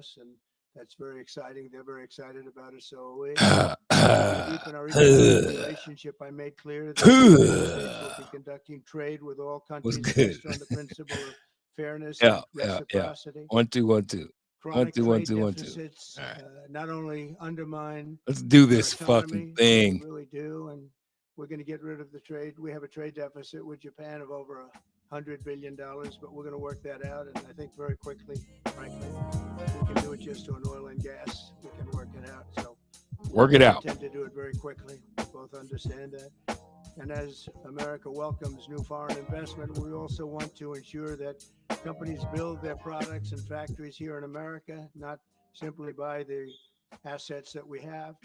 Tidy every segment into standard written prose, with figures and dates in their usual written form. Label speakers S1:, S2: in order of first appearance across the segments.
S1: us, and that's very exciting. They're very excited about it. So we to deepen our economic relationship. I made clear that the United States will be conducting trade with all
S2: What's
S1: countries
S2: good?
S1: based on the principle of fairness
S2: Yeah,
S1: and
S2: yeah, yeah.
S1: reciprocity.
S2: 1 2 1 2 1
S1: Chronic
S2: 2 1
S1: trade
S2: 2 1 2.
S1: deficits
S2: All right,
S1: not only undermine
S2: let's do
S1: our
S2: this fucking
S1: economy, they
S2: thing.
S1: really do, and we're going to get rid of the trade. We have a trade deficit with Japan of over $100 billion, but we're going to work that out, and I think very quickly. Frankly, we can do it just on oil and gas. We can work it out. So
S2: Work it
S1: we
S2: out.
S1: intend to do it very quickly. We both understand that. And as America welcomes new foreign investment, we also want to ensure that companies build their products and factories here in America, not simply buy the assets that we have.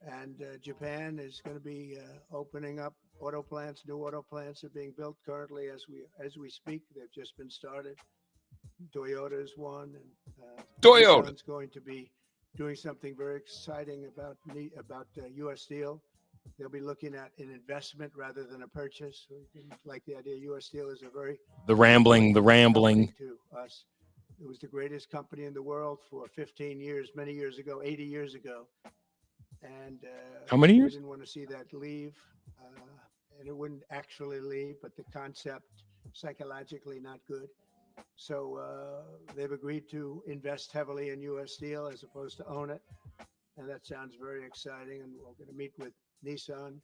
S1: And Japan is going to be opening up auto plants. New auto plants are being built currently as we speak. They've just been started. Toyota is one, and
S2: Toyota.
S1: Nissan's going to be doing something very exciting about U.S. Steel. They'll be looking at an investment rather than a purchase. We like the idea. U.S. Steel is a very
S2: The rambling.
S1: company to us. It was the greatest company in the world for 15 years, many years ago, 80 years ago. And
S2: How many
S1: we
S2: years?
S1: didn't want to see that leave, and it wouldn't actually leave, but the concept psychologically not good. So they've agreed to invest heavily in U.S. Steel as opposed to own it, and that sounds very exciting. And we're going to meet with Nissan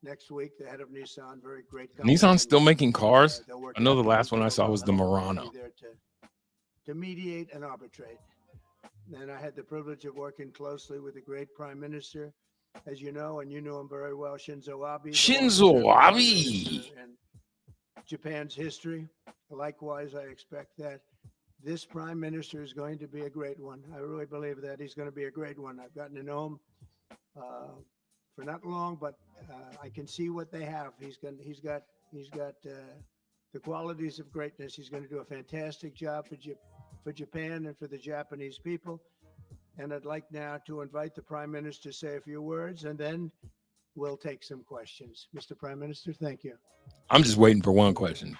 S1: next week. The head of Nissan, very great company.
S2: Nissan's still making cars?
S1: They'll work
S2: I know
S1: out
S2: the
S1: the
S2: last one I
S1: details
S2: saw was
S1: on
S2: the
S1: it.
S2: Murano.
S1: We'll be there to mediate and arbitrate. And I had the privilege of working closely with the great Prime Minister, as you know, and you know him very well, Shinzo Abe.
S2: Shinzo Abe.
S1: And Japan's history. Likewise, I expect that this Prime Minister is going to be a great one. I really believe that he's going to be a great one. I've gotten to know him for not long, but I can see what they have. He's got the qualities of greatness. He's going to do a fantastic job for Japan and for the Japanese people. And I'd like now to invite the Prime Minister to say a few words, and then we'll take some questions. Mr. Prime Minister, thank you.
S2: I'm just waiting for one question.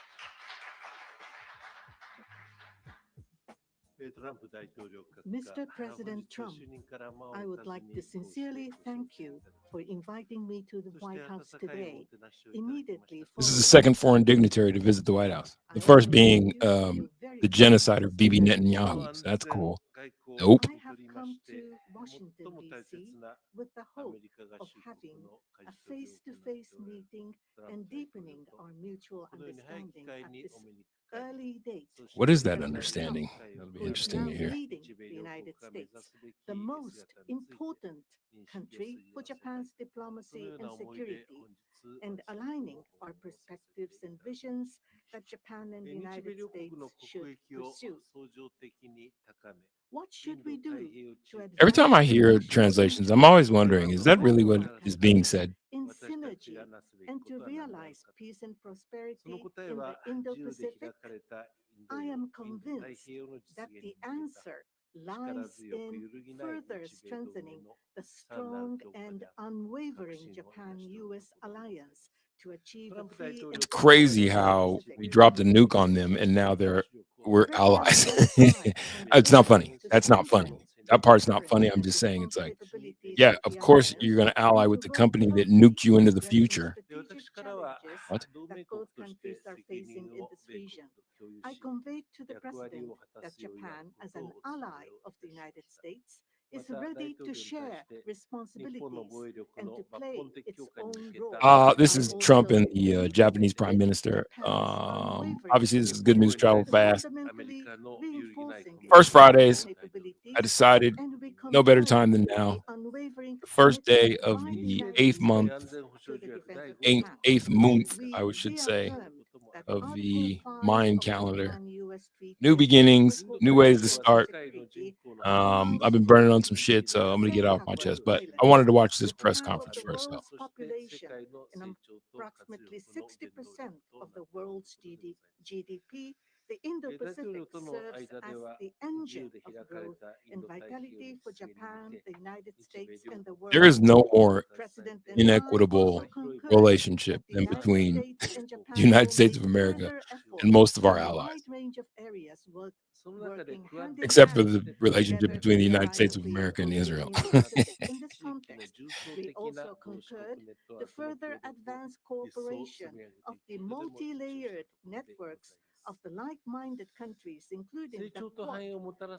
S3: Mr. President Trump, I would like to sincerely thank you for inviting me to the White House today, immediately
S2: This is the second foreign dignitary to visit the White House. The first being the genocider Bibi Netanyahu. So that's cool. Nope.
S3: I have come to Washington, D.C. with the hope of having a face-to-face meeting and deepening our mutual understanding at this early date.
S2: What is that
S3: President
S2: understanding?
S3: Trump,
S2: That'll be
S3: who is
S2: interesting
S3: now
S2: to hear.
S3: leading the United States, the most important country for Japan's diplomacy and security, and aligning our perspectives and visions that Japan and the United States should pursue. What should we do to advance
S2: Every time I
S3: the
S2: hear
S3: national
S2: translations,
S3: interest
S2: I'm always
S3: of
S2: wondering, is that really what
S3: Japan
S2: is being said?
S3: in synergy and to realize peace and prosperity in the Indo-Pacific? I am convinced that the answer lies in further strengthening the strong and unwavering Japan-US alliance to achieve a free and
S2: It's crazy how we dropped a nuke on them and now we're allies. It's not funny. That's not funny. That part's not funny. I'm just saying it's like, yeah, of course you're going to ally with the company that nuked you into the future. What?
S3: that both countries are facing in this region. I conveyed to the President that Japan, as an ally of the United States, is ready to share responsibilities and to play its own role.
S2: This is Trump and the Japanese Prime Minister. Obviously, this is good news. Travel fast. First Fridays, I decided no better time than now. The first day of the eighth month, I should say, of the Mayan calendar. New beginnings, new ways to start. I've been burning on some shit, so I'm gonna get off my chest. But I wanted to watch this press conference first, though.
S3: Population and approximately 60% of the world's GDP The Indo-Pacific serves as the engine of growth and vitality for Japan, the United States, and the world.
S2: There is no more
S3: President and I
S2: inequitable
S3: also concurred
S2: relationship
S3: that the
S2: than between
S3: States and
S2: the
S3: Japan
S2: United
S3: will
S2: States
S3: make
S2: of America
S3: further efforts
S2: and most of our
S3: in a
S2: allies,
S3: wide range of areas, working hand in
S2: except for
S3: hand
S2: the relationship
S3: together
S2: between the
S3: to
S2: United States
S3: drive
S2: of
S3: the
S2: America and Israel.
S3: Indo-Pacific. In this context, we also concurred to further advance cooperation of the multi-layered networks of the like-minded countries, including the Quad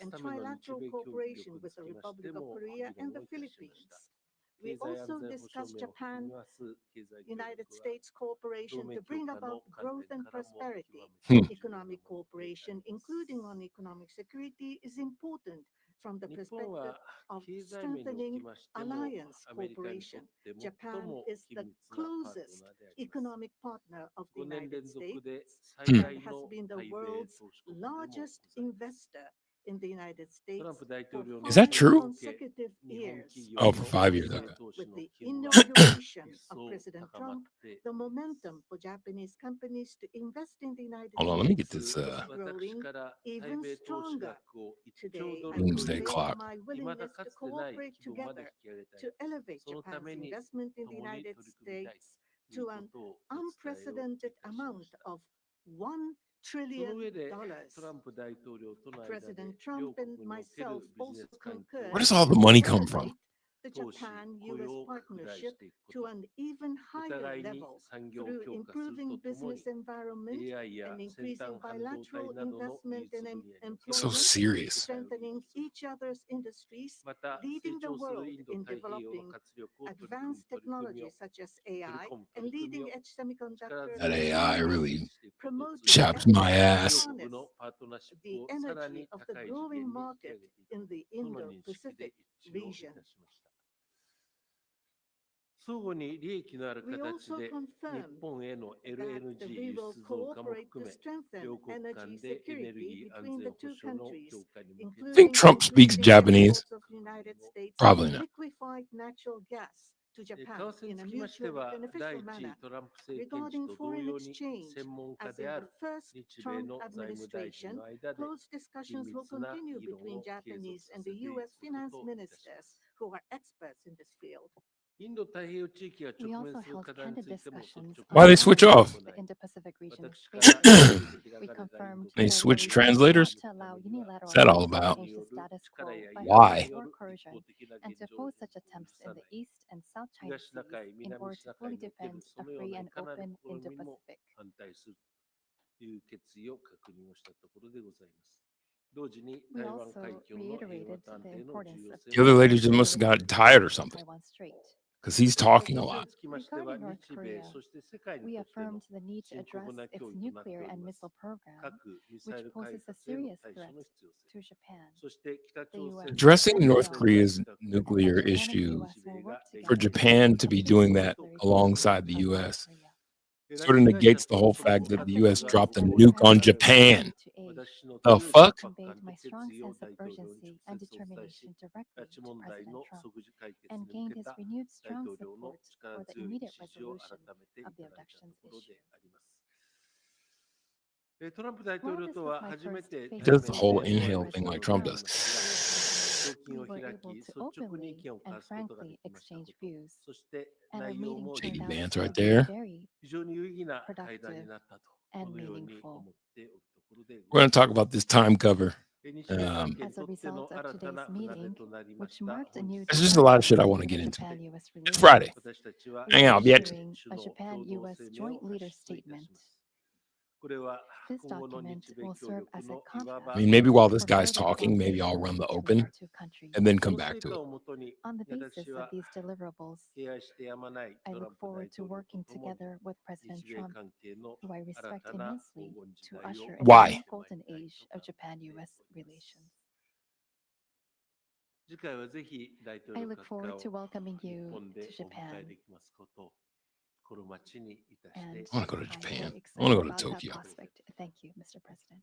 S3: and trilateral cooperation with the Republic of Korea and the Philippines. We also discussed Japan-United States cooperation to bring about growth and prosperity.
S2: Hmm.
S3: Economic cooperation, including on economic security, is important from the perspective of strengthening alliance cooperation. Japan is the closest economic partner of the United States
S2: Hmm.
S3: and has been the world's largest investor in the United States for
S2: Is that
S3: 5
S2: true?
S3: consecutive years.
S2: Oh, for 5 years. Okay.
S3: With the inauguration of President Trump, the momentum for Japanese companies to invest in the United
S2: Hold on, let me
S3: States
S2: get this
S3: is growing even stronger. Today, I
S2: Doomsday
S3: convey
S2: clock.
S3: my willingness to cooperate together to elevate Japan's investment in the United States to an unprecedented amount of $1 trillion. President Trump and myself also concurred
S2: Where does all the money
S3: to
S2: come from?
S3: elevate the Japan-US partnership to an even higher level through improving business environment and increasing bilateral investment and
S2: So
S3: employment,
S2: serious.
S3: strengthening each other's industries, leading the world in developing advanced technologies such as AI and leading-edge semiconductor
S2: That AI really
S3: promoting
S2: chaps
S3: efforts
S2: my
S3: to
S2: ass.
S3: harness the energy of the growing market in the Indo-Pacific region. We also confirmed that we will cooperate to strengthen energy security between the two countries, including
S2: Think Trump speaks
S3: increasing
S2: Japanese?
S3: exports of United States
S2: Probably not.
S3: liquefied natural gas to Japan in a mutually beneficial manner. Regarding foreign exchange, as in the first Trump administration, close discussions will continue between Japanese and the U.S. finance ministers who are experts in this field.
S4: We also held candid discussions
S2: Why
S4: on
S2: they
S4: the
S2: switch
S4: value
S2: off?
S4: of the Indo-Pacific region's freedom. We confirmed
S2: They
S4: that
S2: switch
S4: we decided
S2: translators?
S4: not to allow unilateral
S2: What's that all
S4: attempts to
S2: about?
S4: change the status quo by
S2: Why?
S4: force or coercion, and to oppose such attempts in the East and South China Seas in order to fully defend a free and open Indo-Pacific. We also reiterated the importance of
S2: The other lady just must have
S4: stability
S2: got tired or
S4: in the
S2: something
S4: Taiwan Strait.
S2: because he's talking a lot.
S4: Regarding North Korea, we affirmed the need to address its nuclear and missile program, which poses a serious threat to Japan. The US
S2: Addressing North
S4: emphasized
S2: Korea's
S4: that
S2: nuclear
S4: Japan and the
S2: issue
S4: US will work
S2: for
S4: together
S2: Japan to be doing that
S4: nuclear
S2: alongside the
S4: capabilities of
S2: US
S4: Korea.
S2: sort of negates the whole fact that the US dropped a nuke on Japan.
S4: To aid,
S2: The fuck?
S4: conveyed my strong sense of urgency and determination directly to President Trump and gained his renewed strong support for the immediate resolution of the abductions issue. While this was my first
S2: He
S4: face
S2: does the
S4: to
S2: whole
S4: face with
S2: inhale thing
S4: President
S2: like Trump
S4: Trump,
S2: does.
S4: we were able to openly and frankly exchange views, and our meeting
S2: JD
S4: turned out
S2: Vance
S4: to
S2: right
S4: be
S2: there.
S4: very productive and meaningful.
S2: We're going to talk about this time cover.
S4: As a result of today's meeting, which marked a new
S2: There's just a lot of shit I want to
S4: development
S2: get
S4: in
S2: into.
S4: Japan-US
S2: It's
S4: relations,
S2: Friday.
S4: we
S2: Hang
S4: are
S2: out, bitch.
S4: issuing a Japan-US joint leader statement. This document will serve as a compass
S2: I mean, maybe while this
S4: for
S2: guy's
S4: further
S2: talking, maybe I'll
S4: cooperation
S2: run the
S4: between
S2: open
S4: our two countries.
S2: and then come back to it.
S4: On the basis of these deliverables, I look forward to working together with President Trump, who I respect immensely, to usher in
S2: Why?
S4: a new golden age of Japan-US relations. I look forward to welcoming you to Japan. And
S2: I want to go to
S4: I'm
S2: Japan.
S4: very
S2: I want to go
S4: excited
S2: to
S4: about that
S2: Tokyo.
S4: prospect. Thank you, Mr. President.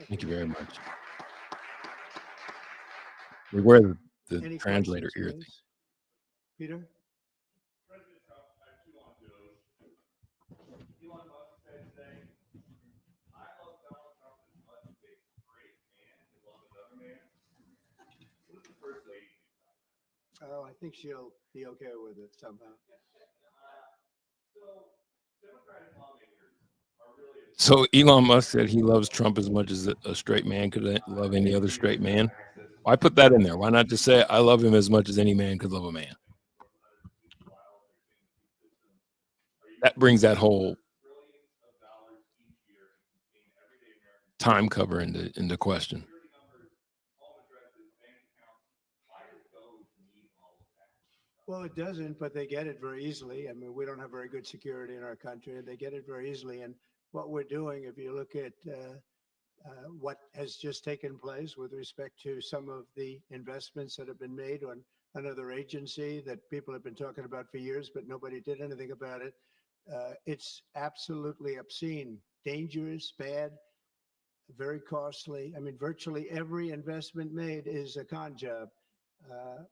S2: Thank you very much. We wear the
S1: Any
S2: translator
S1: questions,
S2: ear thing.
S1: please? Peter?
S5: Elon Musk said today, I
S1: Oh, I think she'll be okay with it somehow.
S2: So Elon Musk said he loves Trump as much as a straight man could love any other straight man. Why put that in there? Why not just say I love him as much as any man could love a man? That brings that whole time cover into question.
S1: Well, it doesn't, but they get it very easily. I mean, we don't have very good security in our country, and they get it very easily. And what we're doing, if you look at what has just taken place with respect to some of the investments that have been made on another agency that people have been talking about for years, but nobody did anything about it. It's absolutely obscene, dangerous, bad, very costly. I mean, virtually every investment made is a con job.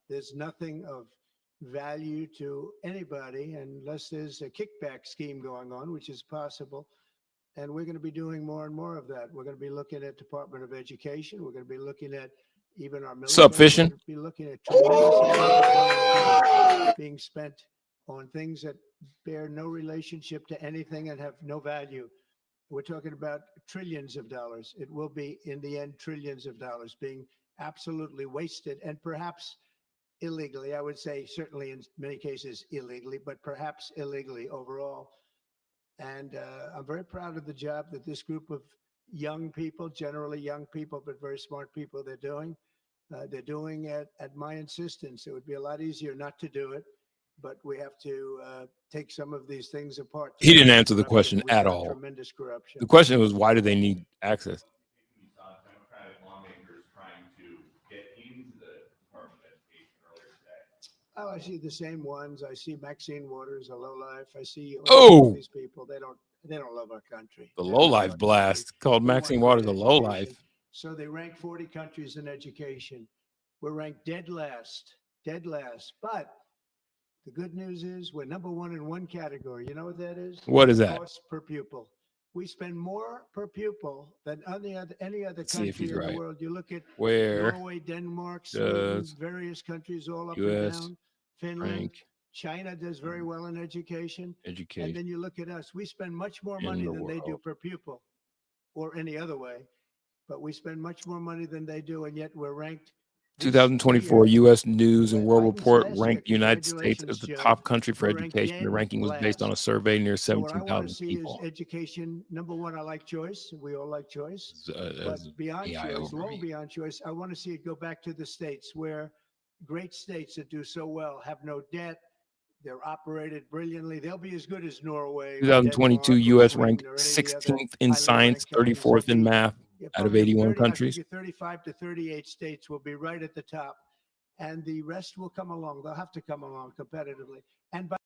S1: There's nothing of value to anybody unless there's a kickback scheme going on, which is possible. And we're going to be doing more and more of that. We're going to be looking at Department of Education. We're going to be looking at even our military.
S2: Sup, fishing?
S1: We're going to be looking at tremendous amounts of money being spent on things that bear no relationship to anything and have no value. We're talking about trillions of dollars. It will be, in the end, trillions of dollars being absolutely wasted, and perhaps illegally. I would say certainly in many cases illegally, but perhaps illegally overall. And I'm very proud of the job that this group of young people, generally young people, but very smart people, they're doing. They're doing it at my insistence. It would be a lot easier not to do it, but we have to take some of these things apart.
S2: He didn't answer the question
S1: We've
S2: at
S1: got
S2: all.
S1: Tremendous corruption.
S2: The question was, why do they need access?
S5: Democratic lawmakers trying to get into the Department of Education earlier today.
S1: Oh, I see the same ones. I see Maxine Waters, a lowlife. I see
S2: Oh!
S1: all these people. They don't love our country.
S2: The
S1: They don't love our
S2: lowlife blast
S1: country.
S2: called
S1: We want
S2: Maxine Waters a
S1: great
S2: lowlife.
S1: education. So they rank 40 countries in education. We're ranked dead last. But the good news is we're number one in one category. You know what that is?
S2: What is that?
S1: Cost per pupil. We spend more per pupil than any other
S2: Let's see if
S1: country
S2: he's
S1: in
S2: right.
S1: the world. You look at
S2: Where
S1: Norway, Denmark, Sweden, various countries all up and
S2: US
S1: down. Finland,
S2: rank
S1: China does very well in education. And
S2: education
S1: then you look at us, we spend much more
S2: in
S1: money
S2: the
S1: than they do
S2: world?
S1: per pupil or any other way. But we spend much more money than they do, and yet we're ranked. this
S2: 2024
S1: year-
S2: U.S. News and World
S1: Biden's
S2: Report
S1: last year.
S2: ranked the United States as
S1: Congratulations,
S2: the
S1: Joe.
S2: top country for
S1: We're ranked
S2: education. The
S1: dead
S2: ranking was based on a
S1: last.
S2: survey near
S1: So what I want to
S2: 17,000
S1: see
S2: people.
S1: is education. Number one, I like choice. We all like choice. But
S2: As
S1: beyond
S2: AI
S1: choice, long
S2: overview.
S1: beyond choice, I want to see it go back to the states where great states that do so well have no debt. They're operated brilliantly. They'll be as good as Norway. or
S2: 2022
S1: Denmark or
S2: U.S.
S1: Sweden
S2: ranked
S1: or any of the other
S2: 16th in
S1: highly
S2: science,
S1: ranked countries.
S2: 34th in
S1: They'll be-
S2: math
S1: yeah,
S2: out of
S1: probably
S2: 81
S1: 30 I
S2: countries.
S1: figure 35 to 38 states will be right at the top, and the rest will come along. They'll have to come along competitively. And by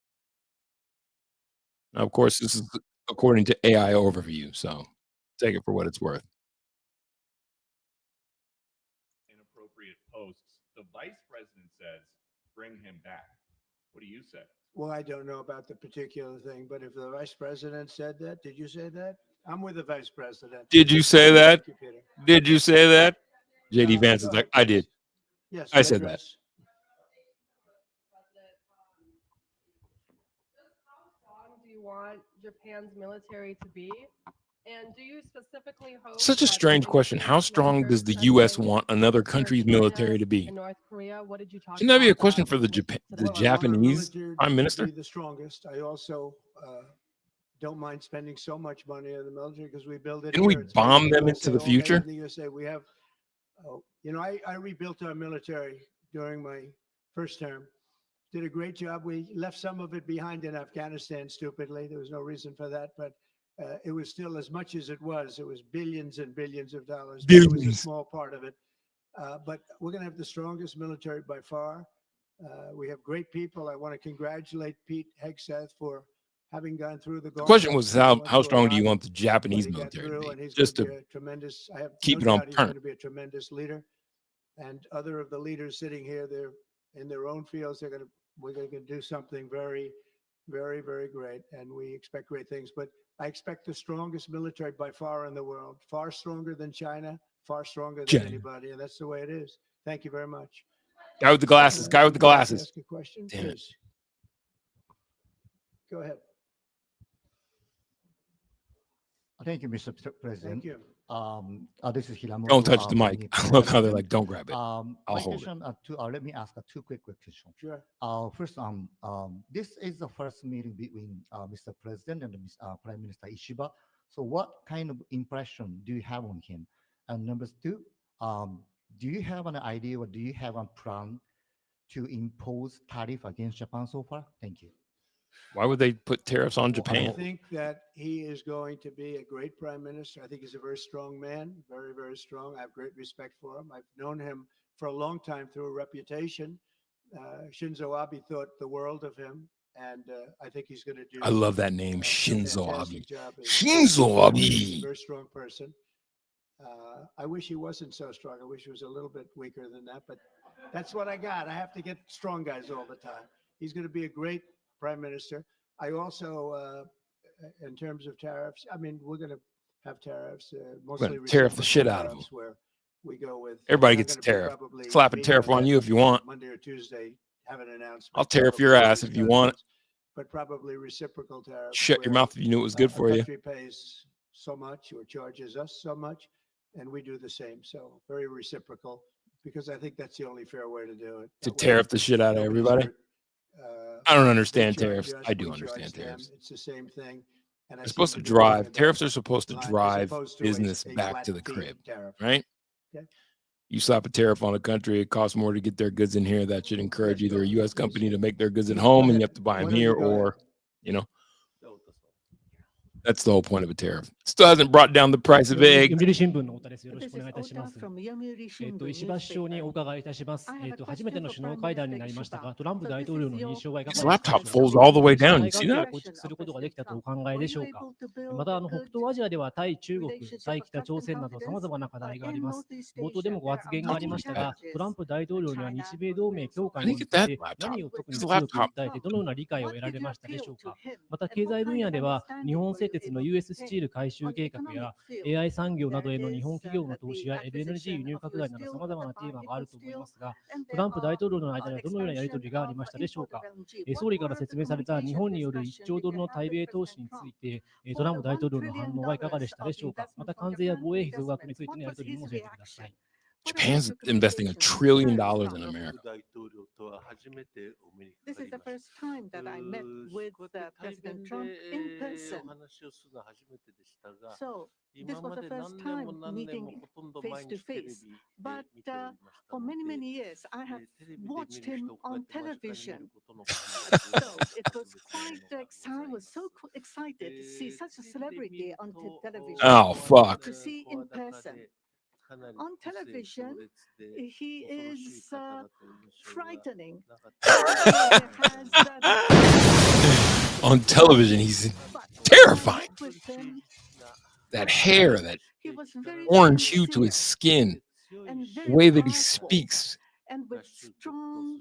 S2: Now, of course, this is according to AI overview, so take it for what it's worth.
S5: Inappropriate posts. The vice president says, bring him back. What do you say?
S1: well, I don't know about the particular thing, but if the vice president said that, did you say that? I'm with the vice president.
S2: Did you say that?
S1: Thank you, Peter.
S2: Did you say that? JD Vance is
S1: Go
S2: like,
S1: ahead,
S2: I did.
S1: please. Yes,
S2: I
S1: your
S2: said that.
S1: address.
S6: How strong do you want Japan's military to be? And do you specifically hope
S2: Such a
S6: that
S2: strange
S6: the
S2: question. How
S6: US
S2: strong
S6: military
S2: does the U.S.
S6: spending
S2: want another
S6: for
S2: country's
S6: China
S2: military to be?
S6: and North Korea? What did you talk
S2: Shouldn't that be a
S6: about
S2: question for the
S6: with-
S2: Japan,
S6: to
S2: the
S1: Well, I want our
S2: Japanese
S1: military
S2: prime
S1: to
S2: minister?
S1: be the strongest. I also don't mind spending so much money on the military because we build it.
S2: Didn't we
S1: here. It's made in
S2: bomb
S1: the
S2: them
S1: USA,
S2: into the
S1: all made in
S2: future?
S1: the USA. We have, I rebuilt our military during my first term. Did a great job. We left some of it behind in Afghanistan, stupidly. There was no reason for that, but it was still as much as it was. It was billions and billions of dollars. But it was a
S2: Billions.
S1: small part of it. But we're going to have the strongest military by far. We have great people. I want to congratulate Pete Hegseth for having gone through the
S2: The question was, how
S1: went through a
S2: strong do you
S1: lot,
S2: want the
S1: but
S2: Japanese
S1: he got
S2: military
S1: through,
S2: to
S1: and
S2: be?
S1: he's
S2: Just
S1: going
S2: to
S1: to be a tremendous. I have
S2: keep
S1: no
S2: it on
S1: doubt he's going
S2: current.
S1: to be a tremendous leader. And other of the leaders sitting here, they're in their own fields. We're going to do something very, very, very great, and we expect great things. But I expect the strongest military by far in the world, far stronger than China, far stronger than
S2: China.
S1: anybody, and that's the way it is. Thank you very much.
S2: Guy with the glasses. Guy with the glasses.
S1: Ask a question,
S2: Damn it.
S1: please. Go ahead.
S7: Thank you, Mr. President.
S1: Thank you.
S7: This is Hiramoto.
S2: Don't touch the mic. I love how they're like, don't grab it.
S7: My
S2: hold it.
S7: question, let me ask two quick questions.
S1: Sure.
S7: First, this is the first meeting between Mr. President and Prime Minister Ishiba. So, what kind of impression do you have on him? And number two, do you have an idea or do you have a plan to impose tariff against Japan so far? Thank you.
S2: Why would they put tariffs on
S1: I
S2: Japan?
S1: think that he is going to be a great prime minister. I think he's a very strong man, very, very strong. I have great respect for him. I've known him for a long time through a reputation. Shinzo Abe thought the world of him, and I think he's going to do.
S2: I love that name,
S1: a
S2: Shinzo
S1: fantastic
S2: Abe.
S1: job as-
S2: Shinzo
S1: He's a
S2: Abe.
S1: very strong person. I wish he wasn't so strong. I wish he was a little bit weaker than that, but that's what I got. I have to get strong guys all the time. He's going to be a great prime minister. I also, in terms of tariffs, I mean, we're going to have tariffs, mostly
S2: gonna tariff the
S1: reciprocal
S2: shit out of
S1: tariffs where we go with.
S2: Everybody
S1: we're
S2: gets a
S1: gonna be
S2: tariff.
S1: probably
S2: Slap a
S1: meeting
S2: tariff on
S1: that
S2: you if you want.
S1: Monday or Tuesday, have an announcement.
S2: I'll tariff your
S1: probably
S2: ass if you
S1: start
S2: want.
S1: those, but probably reciprocal tariffs.
S2: Shut your
S1: where,
S2: mouth if you knew it was good
S1: a
S2: for you.
S1: country pays so much or charges us so much, and we do the same. So very reciprocal, because I think that's the only fair way to do it.
S2: To
S1: That way
S2: tariff the shit out of
S1: nobody's
S2: everybody.
S1: hurt.
S2: I don't
S1: They
S2: understand
S1: charge
S2: tariffs.
S1: us,
S2: I do
S1: we
S2: understand
S1: charge them.
S2: tariffs.
S1: It's the same thing. And I
S2: They're
S1: seem
S2: supposed to
S1: be doing
S2: drive.
S1: it
S2: Tariffs
S1: that
S2: are supposed to
S1: line, as
S2: drive
S1: opposed to
S2: business
S1: a
S2: back
S1: flat
S2: to the
S1: fee
S2: crib,
S1: tariff.
S2: right?
S1: Okay.
S2: You slap a tariff on a country, it costs more to get their goods in here. That should encourage either a U.S. company to make their goods at
S1: Go
S2: home and
S1: ahead.
S2: you have to buy
S1: Why
S2: them
S1: don't you
S2: here,
S1: go ahead?
S2: or, you know, that's the whole point of a tariff. Still hasn't brought down the price of
S8: 読
S2: eggs.
S8: 売新聞の太田です。よろし
S3: This
S8: くお願
S3: is
S8: いいたしま
S3: Ota
S8: す。
S3: from Yomiuri
S8: 石
S3: Shimbun
S8: 破首相にお
S3: newspaper.
S8: 伺いいたします。
S3: I have a
S8: 初めての
S3: question
S8: 首
S3: for
S8: 脳
S3: Prime
S8: 会談に
S3: Minister
S8: なりましたが、
S3: Ishiba.
S8: トランプ
S3: So
S8: 大
S3: this
S8: 統領
S3: is
S8: の
S3: your
S8: 印象がいかが
S2: His
S8: ですか？
S2: laptop folds all the way down. You
S8: 対
S2: see
S8: 関係
S2: that?
S8: を構築することができたとお考え
S3: Were
S8: でしょ
S3: you
S8: うか？
S3: able to build
S8: また
S3: a
S8: 北
S3: good
S8: 東アジアでは対中国、
S3: relationship
S8: 対
S3: of
S8: 北
S3: trust
S8: 朝
S3: and
S8: 鮮などさまざまな課題
S3: confidence?
S8: があり
S3: In
S8: ます。
S3: Northeast
S8: 冒頭で
S3: Asia,
S8: もご
S3: there
S8: 発
S3: are
S8: 言がありま
S3: multiple
S8: したが、
S3: challenges.
S8: トランプ大統領には
S3: China
S8: 日米同盟強
S2: How
S8: 化
S2: do
S8: に
S2: you
S8: つい
S2: get that
S8: て
S2: laptop?
S8: 何を特に
S2: It's a
S8: 強く
S2: laptop.
S8: 訴えて、どのような理解を
S3: What
S8: 得ら
S3: did
S8: れ
S3: you
S8: ましたで
S3: appeal
S8: しょう
S3: to
S8: か？
S3: him?
S8: また
S3: And
S8: 経
S3: what
S8: 済分
S3: kind
S8: 野
S3: of
S8: では、日
S3: understanding
S8: 本
S3: were
S8: 製
S3: you
S8: 鉄の
S3: able to
S8: US スチー
S3: obtain?
S8: ル回収
S3: On the
S8: 計画や
S3: economic field,
S8: AI 産業などへの
S3: there
S8: 日本
S3: is
S8: 企業の投
S3: the
S8: 資や LNG 輸
S3: acquisition
S8: 入
S3: of
S8: 拡大
S3: US
S8: など
S3: steel
S8: さまざ
S3: for
S8: ま
S3: the
S8: なテーマがあると
S3: particle
S8: 思いま
S3: steel,
S8: すが、
S3: and
S8: ト
S3: there
S8: ランプ大
S3: are
S8: 統領の間
S3: an
S8: でどのようなやり取
S3: expansion
S8: りがあり
S3: of
S8: ましたでしょう
S3: import
S8: か？
S3: of LNG.
S8: 総
S3: What
S8: 理から
S3: were the
S8: 説明された日
S3: communication
S8: 本による1
S3: discussion
S8: 兆
S3: did
S8: ド
S3: you
S8: ルの
S3: have
S8: 対
S3: with
S8: 米投資
S3: President
S8: につ
S3: Trump?
S8: いて、ト
S3: For
S8: ラン
S3: the
S8: プ大統
S3: $1
S8: 領の反
S3: trillion
S8: 応はいかがでしたで
S3: of
S8: しょうか？ま
S3: investment
S8: た
S3: from
S8: 関税や
S3: Japan
S8: 防衛費増額
S3: investment,
S8: について
S3: what
S8: のやり
S3: was
S8: 取りも
S3: his
S8: 教えてください。
S3: reaction? What about
S2: Japan's
S3: your
S2: investing $1
S3: communication with
S2: trillion
S3: President
S2: in
S3: Trump?
S2: America.
S3: This is the first time that I met with President Trump in person. So this was the first time meeting face to face. But for many, many years, I have watched him on television. So it was quite exciting. I was so excited to see such a celebrity on television.
S2: Oh, fuck.
S3: To see in person. On television, he is frightening.
S2: On television, he's
S3: But
S2: terrifying.
S3: with him,
S2: That hair, that
S3: he was very
S2: orange hue to his
S3: sincere
S2: skin,
S3: and
S2: the
S3: very
S2: way that he
S3: powerful
S2: speaks,
S3: and with strong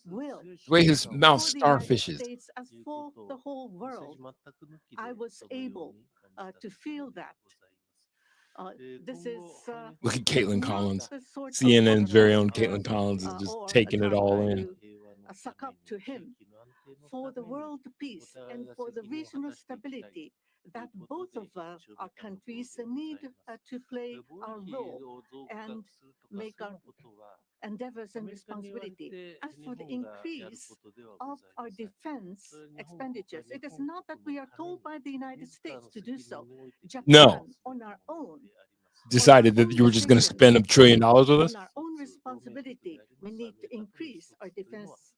S3: will.
S2: the way his mouth
S3: For the United
S2: starfishes.
S3: States, as for the whole world, I was able to feel that. This is
S2: Look at Caitlin
S3: not
S2: Collins.
S3: the sort of
S2: CNN's very own
S3: confidence
S2: Caitlin Collins is
S3: or
S2: just
S3: a
S2: taking it
S3: time
S2: all
S3: where
S2: in.
S3: you succumb to him. For the world peace and for the regional stability that both of our countries need to play our role and make our endeavors and responsibility. As for the increase of our defense expenditures, it is not that we are told by the United States to do so. Japan,
S2: No.
S3: on our own,
S2: Decided that you were just going to spend $1 trillion with us?
S3: on our own responsibility, we need to increase our defense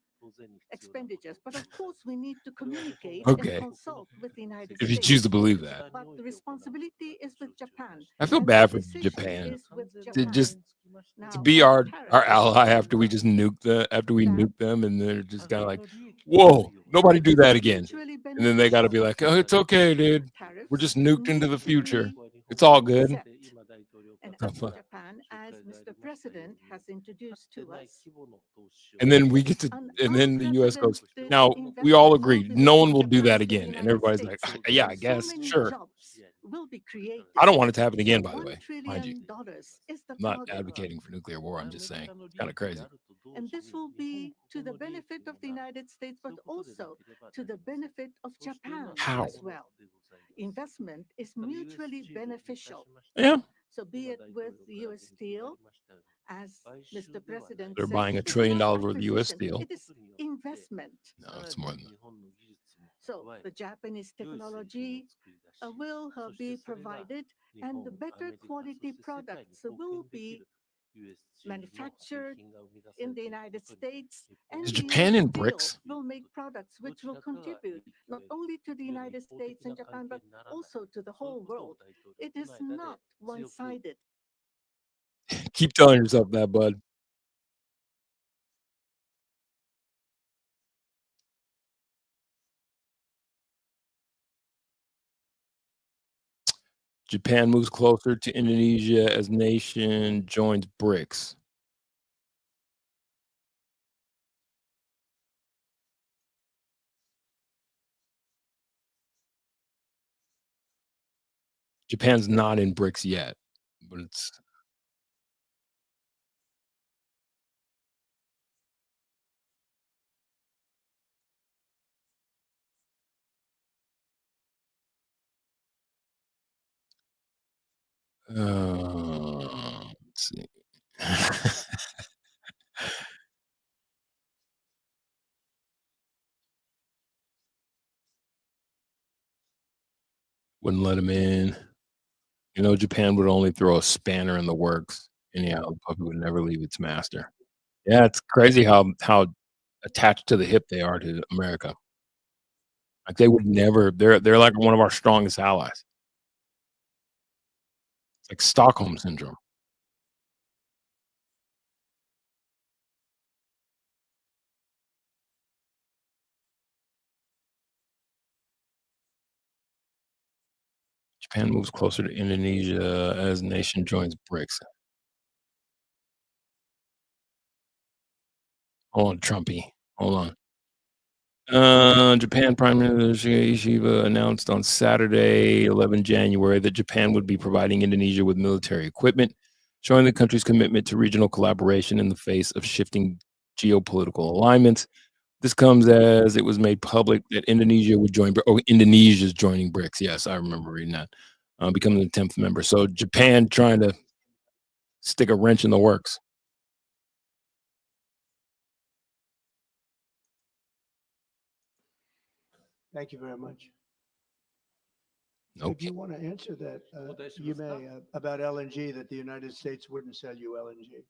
S3: expenditures. But of course, we need to communicate
S2: Okay.
S3: and consult with the United
S2: If
S3: States.
S2: you choose to believe that.
S3: But the responsibility is with Japan.
S2: I feel
S3: and
S2: bad
S3: the
S2: for
S3: decision
S2: Japan.
S3: is with
S2: To
S3: Japan.
S2: just
S3: Now,
S2: to be
S3: on
S2: our
S3: tariffs,
S2: ally after we just nuked after we
S3: that
S2: nuke them, and they're just kind of like, whoa, nobody do that again.
S3: mutually
S2: And then they got to be like, oh, it's okay, dude.
S3: tariffs
S2: We're just nuked into
S3: need
S2: the
S3: to
S2: future.
S3: be
S2: It's all good.
S3: set. And
S2: The
S3: as for
S2: fuck?
S3: Japan, as Mr. President has introduced to us,
S2: And then we get to,
S3: an
S2: and then the U.S. goes,
S3: unprecedented
S2: now we all
S3: investment
S2: agree,
S3: will be
S2: no
S3: made
S2: one
S3: in
S2: will do
S3: Japan
S2: that
S3: to the
S2: again. And
S3: United
S2: everybody's like,
S3: States.
S2: yeah, I
S3: And
S2: guess,
S3: so many
S2: sure.
S3: jobs will be created.
S2: I don't want it to happen again, by the
S3: $1
S2: way, mind you.
S3: trillion is the
S2: I'm not
S3: target.
S2: advocating for nuclear war. I'm just saying it's kind of crazy.
S3: And this will be to the benefit of the United States, but also to the benefit of Japan
S2: How?
S3: as well. Investment is mutually beneficial.
S2: Yeah,
S3: So be it with US Steel, as Mr. President
S2: they're
S3: said,
S2: buying $1
S3: it is
S2: trillion
S3: not
S2: worth of US
S3: acquisition,
S2: steel.
S3: it is investment.
S2: No, it's more than that.
S3: So the Japanese technology will be provided, and the better quality products will be manufactured in the United States, and
S2: Is
S3: the
S2: Japan
S3: US
S2: in
S3: Steel
S2: BRICS?
S3: will make products which will contribute not only to the United States and Japan, but also to the whole world. It is not one-sided.
S2: Keep telling yourself that, bud. Japan moves closer to Indonesia as nation joins BRICS. Japan's not in BRICS yet, but it's let's see. Wouldn't let him in. You know, Japan would only throw a spanner in the works. Anyhow, the puppy would never leave its master. Yeah, it's crazy how attached to the hip they are to America. Like they would never. They're like one of our strongest allies. It's like Stockholm syndrome. Japan moves closer to Indonesia as nation joins BRICS. Hold on, Trumpy. Hold on. Japan Prime Minister Shiba announced on Saturday, 11 January, that Japan would be providing Indonesia with military equipment, showing the country's commitment to regional collaboration in the face of shifting geopolitical alignments. This comes as it was made public that Indonesia would join. Indonesia's joining BRICS. Yes, I remember reading that. Becoming the 10th member. So Japan trying to stick a wrench in the works.
S1: Thank you very much. If
S2: Okay.
S1: you want to answer that, you may, about LNG, that the United States wouldn't sell you LNG.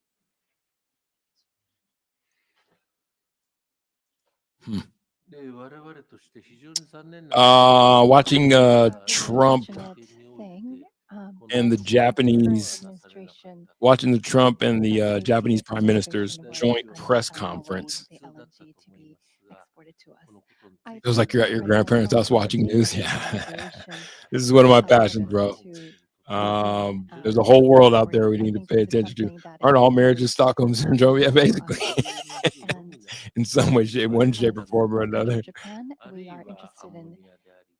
S2: Watching
S4: It's an
S2: Trump
S4: unfortunate thing,
S2: and the
S4: that
S2: Japanese,
S4: current administration
S2: watching the Trump and the
S4: that
S2: Japanese
S4: previous
S2: prime minister's
S4: administration was
S2: joint press
S4: allowing
S2: conference.
S4: the LNG to be exported to us. I
S2: Feels like
S4: think
S2: you're at your
S4: President
S2: grandparents' house
S4: Trump
S2: watching
S4: made
S2: news.
S4: this
S2: Yeah,
S4: collaboration
S2: this is one of my
S4: in
S2: passions,
S4: order
S2: bro.
S4: to
S2: There's a whole world out there we
S4: collaborate. I
S2: need to
S4: think
S2: pay
S4: this is
S2: attention to.
S4: something that
S2: Aren't
S4: is
S2: all
S4: very
S2: marriages Stockholm syndrome? Yeah,
S4: beneficial
S2: basically,
S4: for us. And
S2: in some way, shape, one shape or
S4: as
S2: form or
S4: a country
S2: another.
S4: of Japan, we are interested in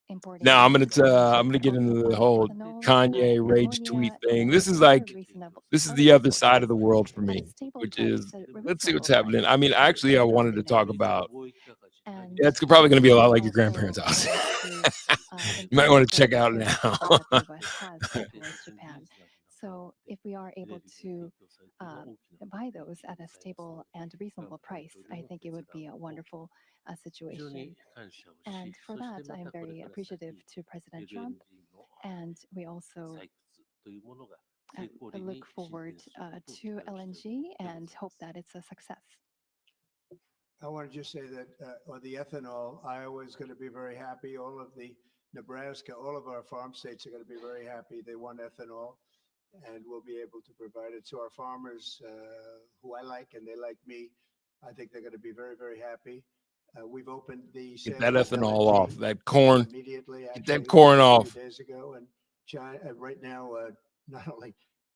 S4: importing
S2: Now I'm
S4: not
S2: gonna
S4: only
S2: get
S4: also
S2: into the
S4: buying
S2: whole
S4: ethanol,
S2: Kanye rage tweet
S4: ammonia,
S2: thing.
S4: and
S2: This is
S4: other
S2: like
S4: reasonable
S2: the other
S4: resources
S2: side of the world for
S4: at a
S2: me,
S4: stable
S2: which
S4: price,
S2: is
S4: a
S2: let's see what's
S4: reasonable
S2: happening.
S4: price
S2: I mean, actually, I
S4: from
S2: wanted
S4: the
S2: to talk
S4: United
S2: about.
S4: States. And
S2: Yeah, it's probably going to be a lot
S4: we
S2: like your
S4: also
S2: grandparents' house.
S4: want to
S2: You might
S4: improve
S2: want to
S4: the
S2: check out
S4: influence
S2: now.
S4: that the U.S. has towards Japan. So if we are able to uh, buy those at a stable and reasonable price, I think it would be a wonderful situation. And for that, I am very appreciative to President Trump. And we also look forward to LNG and hope that it's a success.
S1: I want to just say that on the ethanol, Iowa is going to be very happy. All of the Nebraska, all of our farm states are going to be very happy. They want ethanol, and we'll be able to provide it to our farmers, who I like and they like me. I think they're going to be very, very happy. We've opened the
S2: Get
S1: sale
S2: that
S1: of
S2: ethanol
S1: LNG
S2: off that corn.
S1: immediately.
S2: Get that
S1: Actually,
S2: corn
S1: a
S2: off.
S1: few days ago, and China right now, not only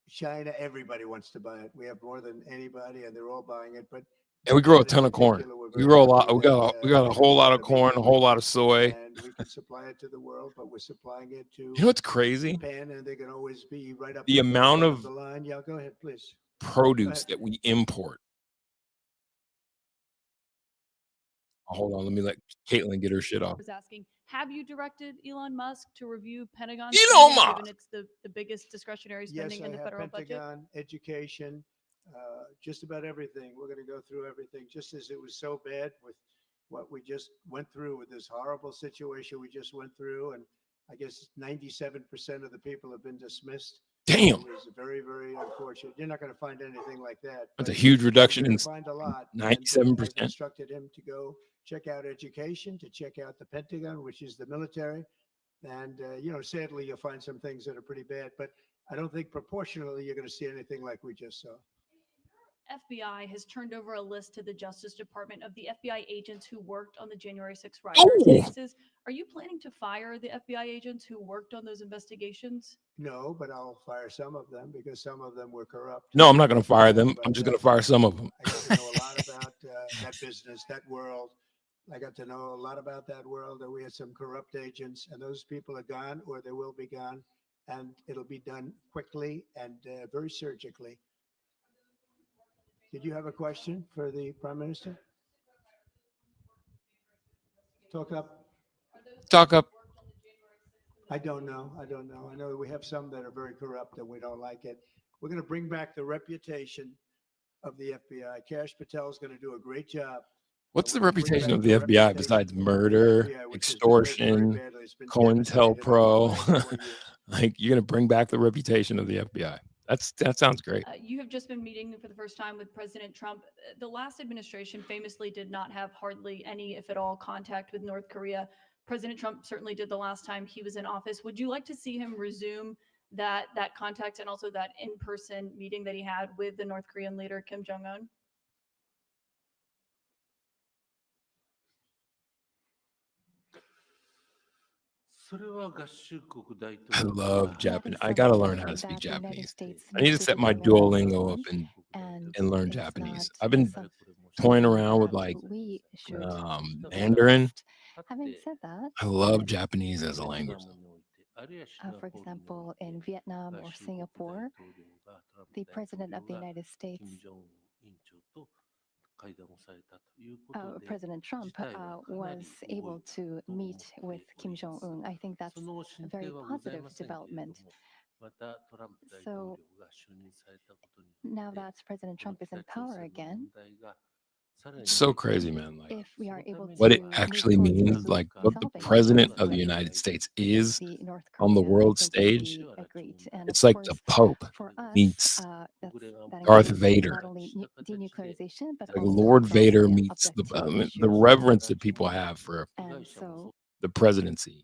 S1: China, everybody wants to buy it. We have more than anybody, and they're all buying it. But
S2: And we grow a
S1: Japan in
S2: ton of corn.
S1: particular, we're
S2: We
S1: very
S2: grow a
S1: happy
S2: lot.
S1: that,
S2: We got a
S1: they're
S2: whole
S1: gonna
S2: lot
S1: start
S2: of corn, a whole lot of soy.
S1: and we can supply it to the world, but we're supplying it to
S2: You know what's crazy?
S1: Japan, and they can always be right up
S2: The
S1: at
S2: amount
S1: front
S2: of
S1: the line. Yeah, go ahead, please.
S2: produce
S1: ahead.
S2: that we import hold on. Let me let Caitlin get her shit off.
S9: was asking, have you directed Elon Musk to review Pentagon
S2: Elon
S9: spending,
S2: Musk!
S9: given it's the biggest discretionary
S1: Yes,
S9: spending
S1: I
S9: in the
S1: have
S9: federal budget?
S1: Pentagon, education, just about everything. We're going to go through everything, just as it was so bad with what we just went through with this horrible situation we just went through. And I guess 97% of the people have been dismissed.
S2: Damn.
S1: It was very, very unfortunate. You're not going to find anything like that.
S2: That's a
S1: but
S2: huge reduction
S1: you're
S2: in
S1: gonna find a lot. and,
S2: 97%.
S1: I've instructed him to go check out education, to check out the Pentagon, which is the military. And, sadly, you'll find some things that are pretty bad, but I don't think proportionally you're going to see anything like we just saw.
S9: FBI has turned over a list to the Justice Department of the FBI agents who worked on the January 6th riot
S2: Oh!
S9: cases. Are you planning to fire the FBI agents who worked on those investigations?
S1: No, but I'll fire some of them because some of them were corrupt.
S2: No, I'm not going to fire them.
S1: But,
S2: I'm just going to fire some of them.
S1: I got to know a lot about that business, that world. I got to know a lot about that world. And we had some corrupt agents, and those people are gone, or they will be gone, and it'll be done quickly and very surgically. Did you have a question for the Prime Minister? Talk up.
S2: Talk up.
S1: I don't know. I know we have some that are very corrupt and we don't like it. We're going to bring back the reputation of the FBI. Kash Patel is going to do a great job.
S2: What's the
S1: We're gonna bring
S2: reputation
S1: back
S2: of the FBI besides murder,
S1: FBI, which has been hurt very
S2: extortion,
S1: badly. It's been devastated over the
S2: COINTELPRO?
S1: last 4 years.
S2: Like, you're going to bring back the reputation of the FBI. That sounds great.
S9: You have just been meeting for the first time with President Trump. The last administration famously did not have hardly any, if at all, contact with North Korea. President Trump certainly did the last time he was in office. Would you like to see him resume that contact and also that in-person meeting that he had with the North Korean leader, Kim Jong-un?
S2: I love Japanese. I
S4: Having
S2: got to
S4: said
S2: learn
S4: that,
S2: how to speak
S4: that the United
S2: Japanese.
S4: States
S2: I need to
S4: needs
S2: set
S4: do
S2: my
S4: more
S2: Duolingo up
S4: and
S2: and learn
S4: it's
S2: Japanese.
S4: not
S2: I've been
S4: something
S2: toying around with
S4: that
S2: like
S4: we should
S2: Mandarin.
S4: adopt. Having said that,
S2: I love Japanese as a language.
S4: for example, in Vietnam or Singapore, the President of the United States, President Trump, was able to meet with Kim Jong-un. I think that's a very positive development. So now that President Trump is in power again,
S2: It's so crazy, man. Like
S4: if we are able
S2: what
S4: to
S2: it
S4: move
S2: actually
S4: towards
S2: means, like what the
S4: resolving
S2: president
S4: this
S2: of the
S4: conflict
S2: United States
S4: with
S2: is
S4: the North
S2: on the
S4: Korea,
S2: world
S4: I think would
S2: stage.
S4: be great. And
S2: It's
S4: of
S2: like the
S4: course,
S2: Pope
S4: for us,
S2: meets
S4: that
S2: Darth
S4: includes
S2: Vader.
S4: not only denuclearization, but
S2: Like
S4: also
S2: Lord Vader
S4: resolving
S2: meets the
S4: objective issues.
S2: the reverence that people have for
S4: And so
S2: the presidency.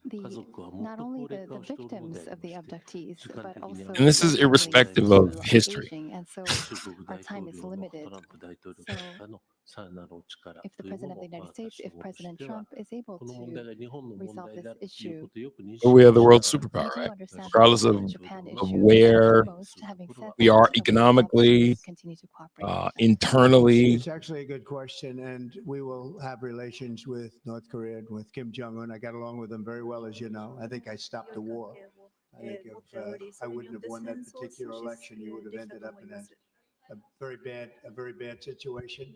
S4: not only the victims of the abductees, but also
S2: And this is
S4: their
S2: irrespective
S4: families
S2: of
S4: too are
S2: history.
S4: aging, and so our time is limited. So if the President of the United States, if President Trump is able to resolve this issue,
S2: But we are the world
S4: we
S2: superpower,
S4: do
S2: right?
S4: understand
S2: Regardless
S4: the
S2: of
S4: Japan
S2: of
S4: issue
S2: where
S4: most. Having said
S2: we
S4: that,
S2: are
S4: we will
S2: economically,
S4: continue to cooperate with them.
S2: internally.
S1: It's actually a good question, and we will have relations with North Korea and with Kim Jong-un. I got along with him very well, as you know. I think I stopped the war. I think if I wouldn't have won that particular election, you would have ended up in a very bad situation.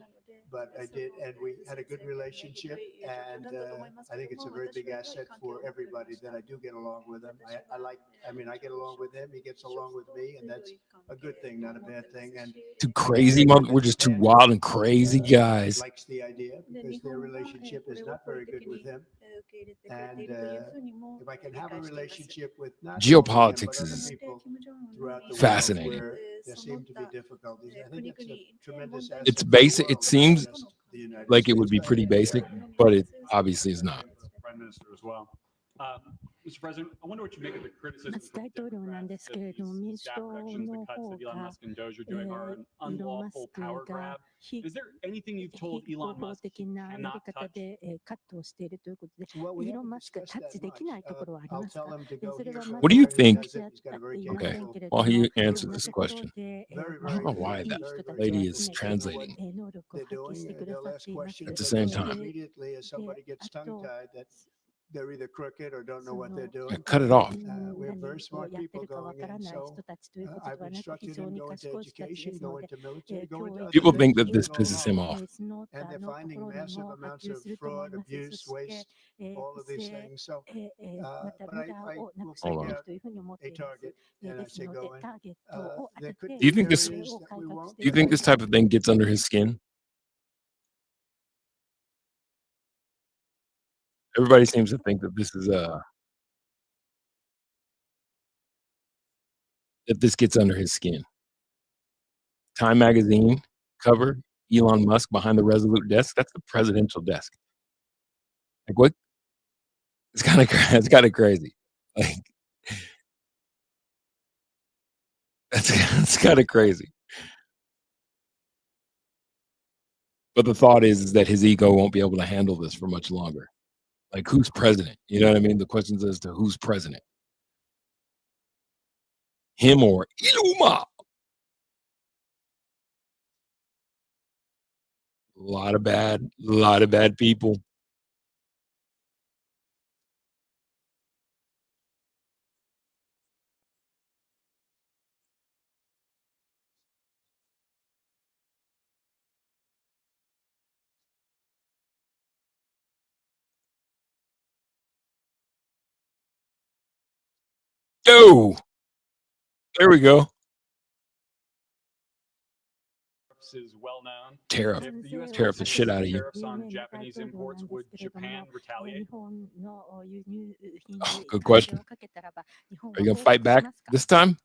S1: But I did, and we had a good relationship, and I think it's a very big asset for everybody that I do get along with him. I get along with him, he gets along with me, and that's a good thing, not a bad thing. And
S2: Two crazy mother. We're just two wild and crazy guys.
S1: likes the idea because their relationship is not very good with him. And if I can have a relationship with not only him, but
S2: Geopolitics
S1: other
S2: is
S1: people throughout the world
S2: fascinating.
S1: where there seem to be difficulties, I think it's a tremendous asset.
S2: It's
S1: to the
S2: basic. It
S1: world,
S2: seems
S1: not just the United
S2: like it would
S1: States,
S2: be pretty
S1: but
S2: basic, but it obviously is not.
S5: Prime Minister as well. Mr. President, I wonder what you make of the criticism
S10: まず大統領なんですけれども、民主党の方が、
S5: doing are an
S10: イーロン・マス
S5: unlawful
S10: ク
S5: power
S10: が
S5: grab.
S10: 非
S5: Is there anything you've
S10: 非
S5: told
S10: 合
S5: Elon
S10: 法
S5: Musk
S10: 的なやり
S5: cannot
S10: 方
S5: touch?
S10: でカットをしているということで、
S1: Well, we
S10: イーロン・
S1: haven't
S10: マスクが
S1: discussed
S10: タッチ
S1: that
S10: できない
S1: much.
S10: ところはあり
S1: I'll
S10: ますか
S1: tell him to
S10: そ
S1: go
S10: れは
S1: here
S10: ま
S2: What do you
S10: ず
S2: think?
S10: 話し合ったって言いま
S2: Okay.
S10: せんけれど
S2: While
S10: も、
S2: he
S10: 同
S2: answers
S10: じ
S2: this
S10: ところ
S2: question,
S10: で
S1: Very,
S2: I don't know why
S10: いい
S2: that
S10: 人たちを
S2: lady
S10: 集
S2: is
S10: めて
S2: translating
S10: 能力を
S1: they're
S10: 発揮
S1: doing
S10: してくだ
S1: their
S10: さっ
S1: last
S10: ています。
S1: question.
S2: at
S1: is
S2: the
S1: that
S2: same
S1: they
S2: time.
S1: Immediately as somebody gets tongue tied, that they're either crooked or don't know what they're doing.
S2: Cut it off.
S1: We have
S10: 何
S1: very
S10: を
S1: smart
S10: やって
S1: people
S10: るかわ
S1: going
S10: から
S1: in,
S10: ない
S1: so
S10: 人たちということ
S1: I've
S10: ではなく、
S1: instructed
S10: 非常
S1: him
S10: に
S1: go into
S10: 賢い人たちで
S1: education,
S10: すの
S1: go
S10: で、
S1: into military, go
S10: 教
S1: into
S10: 育
S1: other
S2: People think
S1: things,
S2: that
S1: but
S2: this
S1: go
S2: pisses him
S1: all
S2: off.
S1: over.
S10: その
S1: And
S10: 他
S1: they're
S10: のと
S1: finding
S10: ころに
S1: massive
S10: も波
S1: amounts
S10: 及
S1: of
S10: すると思
S1: fraud,
S10: います。
S1: abuse,
S10: そして、
S1: waste, all of
S10: 不
S1: these
S10: 正、
S1: things. So
S10: また
S1: but
S10: 無
S1: I
S10: 駄をなくす
S2: Hold
S10: べ
S2: on.
S10: きというふうに思って
S1: a
S10: います。
S1: target, and I
S10: です
S1: say
S10: ので、
S1: go in.
S10: ターゲットを当
S1: There
S10: て
S1: could
S10: て、
S2: Do you think
S1: be
S2: this-
S10: それ
S1: areas
S10: を
S1: that
S10: 改
S1: we
S10: 革
S1: won't
S10: して
S2: Do you
S10: いただ
S2: think
S10: き
S2: this
S10: たい
S2: type of thing gets under his skin? Everybody seems to think that this is that this gets under his skin. Time magazine cover, Elon Musk behind the Resolute desk. That's the presidential desk. Like what? It's kind of it's kind of crazy. Like that's kind of crazy. But the thought is that his ego won't be able to handle this for much longer. Like who's president? You know what I mean? The questions as to who's president. Him or Iluma. A lot of bad people. Oh, there we go.
S11: Is well known.
S2: Tariff.
S11: If the US
S2: Tariff the
S11: imposes
S2: shit out of you.
S11: tariffs on Japanese imports, would Japan retaliate?
S10: 日本の輸入品
S2: Oh,
S10: に
S2: good
S10: 関税
S2: question.
S10: をかけたらば、日本
S2: Are you
S10: は
S2: gonna
S10: 報
S2: fight
S10: 復し
S2: back
S10: ますか？
S2: this time?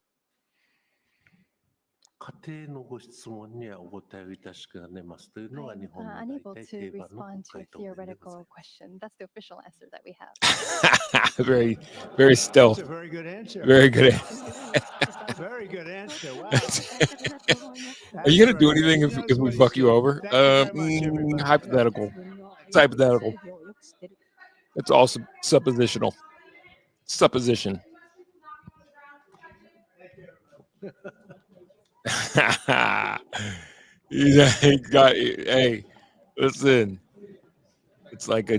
S12: 家庭のご質問にはお答えをいたしかねますというのが
S4: I'm
S12: 日本の
S4: unable
S12: 大体
S4: to
S12: 定番の
S4: respond to
S12: 回
S4: a
S12: 答でござい
S4: theoretical
S12: ます。
S4: question. That's the official answer that we have.
S2: very
S1: That's
S2: stealth.
S1: a very good answer.
S2: Very good.
S1: Very good answer. Wow.
S2: Are you gonna
S1: That's
S2: do
S1: very good.
S2: anything
S1: He
S2: if
S1: knows
S2: we
S1: what he's
S2: fuck you
S1: doing.
S2: over?
S1: Thank you very much, everybody.
S2: Hypothetical. It's hypothetical. It's all suppositional. Supposition. Hey, listen. It's like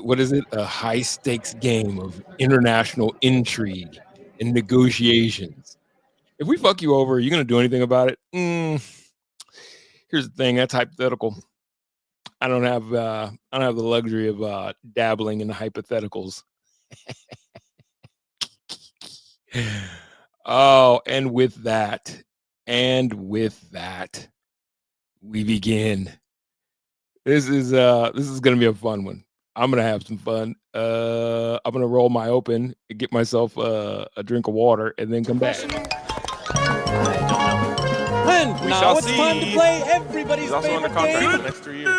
S2: what is it? A high stakes game of international intrigue and negotiations. If we fuck you over, are you gonna do anything about it? Here's the thing. That's hypothetical. I don't have the luxury of dabbling in the hypotheticals. Oh, and with that, we begin. This is gonna be a fun one. I'm gonna have some fun. I'm gonna roll my open, get myself a drink of water, and then come back.
S13: And
S14: We
S13: now
S14: shall
S13: it's time to
S14: see.
S13: play everybody's
S14: He's also under
S13: favorite
S14: contract for
S13: game.
S14: the next 3 years.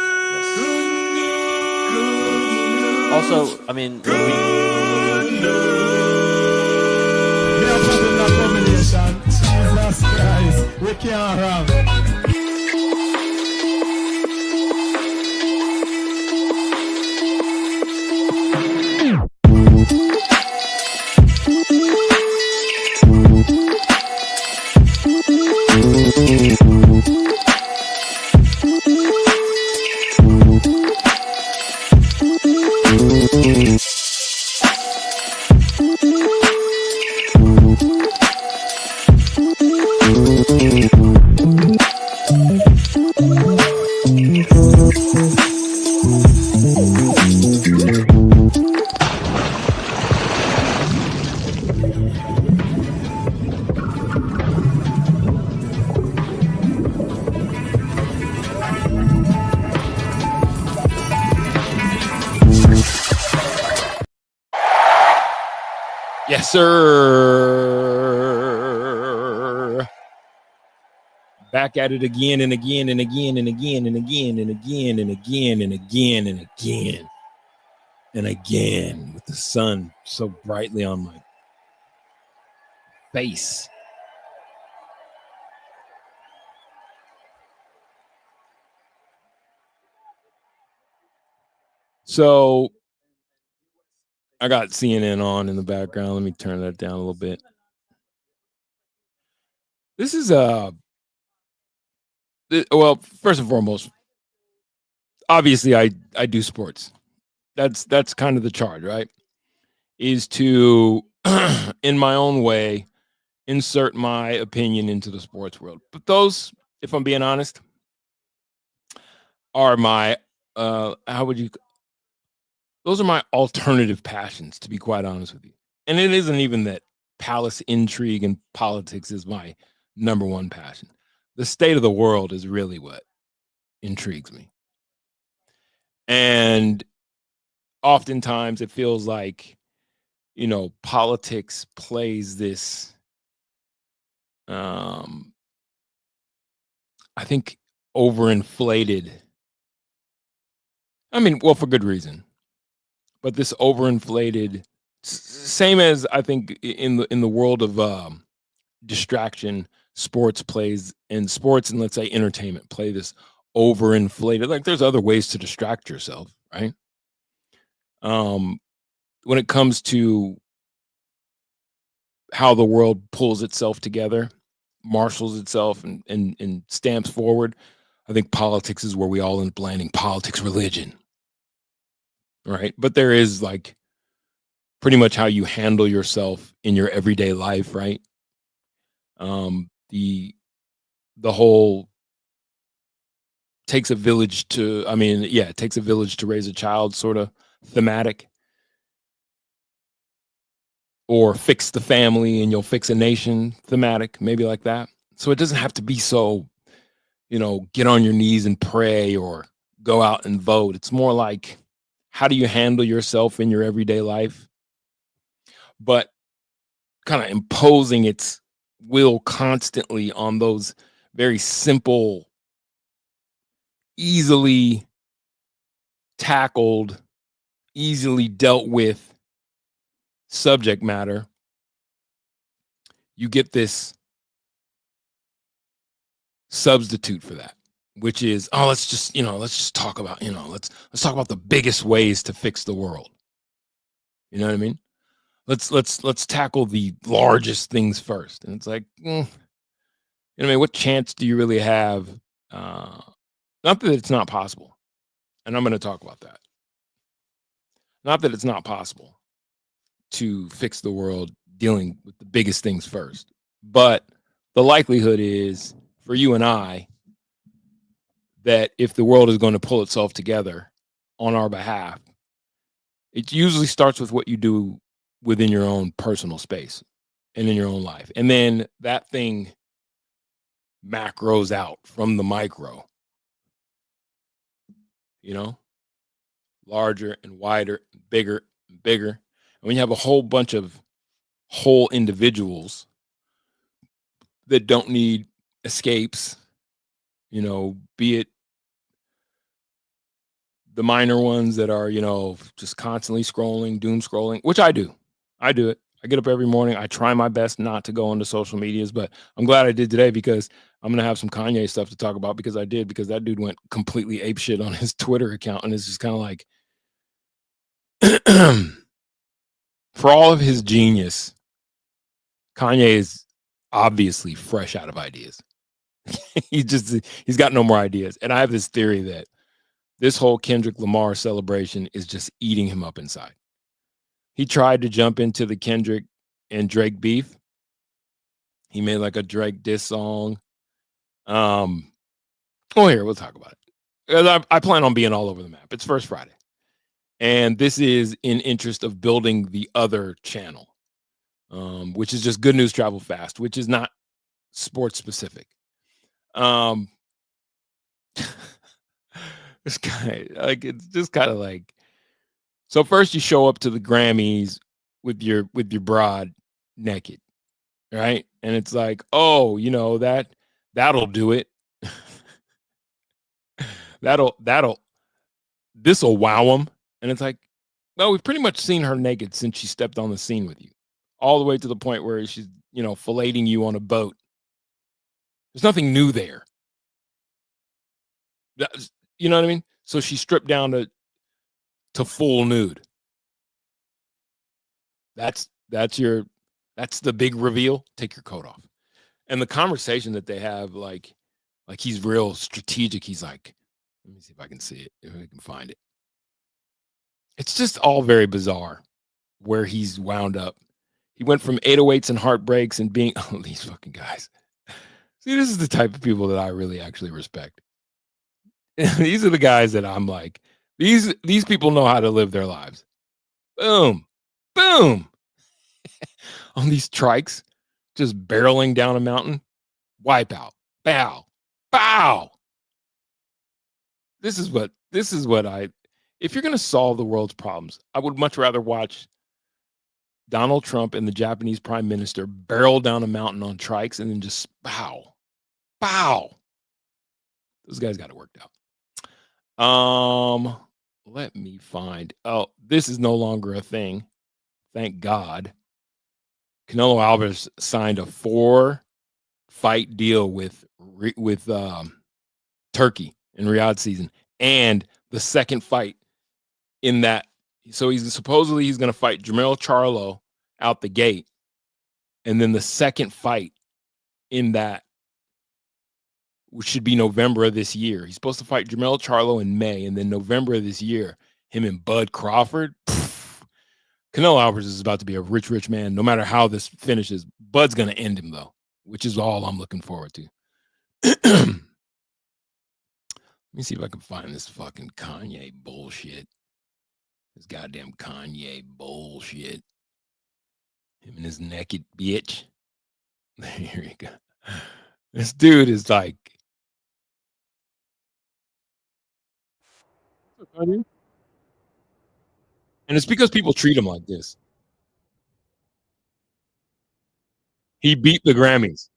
S15: Also, I mean,
S16: Jesus Christ, we can't run.
S2: Yes, sir. Back at it again and again and again and again and again and again and again and again and again and again with the sun so brightly on my face. So I got CNN on in the background. Let me turn that down a little bit. This is well, first and foremost, obviously I do sports. that's kind of the charge, right? Is to, in my own way, insert my opinion into the sports world. But those, if I'm being honest, are my those are my alternative passions, to be quite honest with you. And it isn't even that palace intrigue and politics is my number one passion. The state of the world is really what intrigues me. And oftentimes it feels like, politics plays this, I think, overinflated. I mean, well, for good reason. But this overinflated, same as I think in the world of distraction, sports and let's say entertainment play this overinflated. Like there's other ways to distract yourself, right? When it comes to how the world pulls itself together, marshals itself, and stamps forward, I think politics is where we all end up landing. Politics, religion, right? But there is like pretty much how you handle yourself in your everyday life, right? The whole takes a village to, it takes a village to raise a child sort of thematic, or fix the family and you'll fix a nation thematic, maybe like that. So it doesn't have to be so, get on your knees and pray or go out and vote. It's more like, how do you handle yourself in your everyday life? But kind of imposing its will constantly on those very simple, easily tackled, easily dealt with subject matter. You get this substitute for that, which is, let's just talk about, let's talk about the biggest ways to fix the world. You know what I mean? Let's tackle the largest things first. And it's like, what chance do you really have? Not that it's not possible. And I'm going to talk about that. Not that it's not possible to fix the world dealing with the biggest things first. But the likelihood is for you and I that if the world is going to pull itself together on our behalf, it usually starts with what you do within your own personal space and in your own life. And then that thing macros out from the micro, larger and wider, and bigger and bigger. And when you have a whole bunch of whole individuals that don't need escapes, be it the minor ones that are, just constantly scrolling, doom scrolling, which I do. I do it. I get up every morning. I try my best not to go onto social medias, but I'm glad I did today because I'm going to have some Kanye stuff to talk about because that dude went completely apeshit on his Twitter account. And it's just kind of like, for all of his genius, Kanye is obviously fresh out of ideas. He's got no more ideas. And I have this theory that this whole Kendrick Lamar celebration is just eating him up inside. He tried to jump into the Kendrick and Drake beef. He made like a Drake diss song. Here, we'll talk about it. I plan on being all over the map. It's First Friday. And this is in interest of building the other channel, which is just Good News Travel Fast, which is not sports specific. It's just kind of like, so first you show up to the Grammys with your broad naked, right? And it's like, that'll do it. This'll wow them. And it's like, well, we've pretty much seen her naked since she stepped on the scene with you, all the way to the point where she's, filleting you on a boat. There's nothing new there. You know what I mean? So she stripped down to full nude. That's the big reveal. Take your coat off. And the conversation that they have, like he's real strategic. He's like, let me see if I can see it, if I can find it. It's just all very bizarre where he's wound up. He went from 808s and heartbreaks and being these fucking guys. See, this is the type of people that I really actually respect. These are the guys that I'm like, these people know how to live their lives. Boom, boom. On these trikes, just barreling down a mountain, wipe out, bow, bow. This is what if you're going to solve the world's problems, I would much rather watch Donald Trump and the Japanese prime minister barrel down a mountain on trikes and then just bow. Those guys got it worked out. Let me find. Oh, this is no longer a thing. Thank God. Canelo Alvarez signed a 4-fight deal with Turkey in Riyadh season, and the second fight in that. So he's going to fight Jermell Charlo out the gate, and then the second fight in that, which should be November of this year. He's supposed to fight Jermell Charlo in May, and then November of this year, him and Bud Crawford. Canelo Alvarez is about to be a rich man. No matter how this finishes, Bud's going to end him, though, which is all I'm looking forward to. Let me see if I can find this fucking Kanye bullshit. This goddamn Kanye bullshit. Him and his naked bitch. Here you go. This dude is like. And it's because people treat him like this. He beat the Grammys.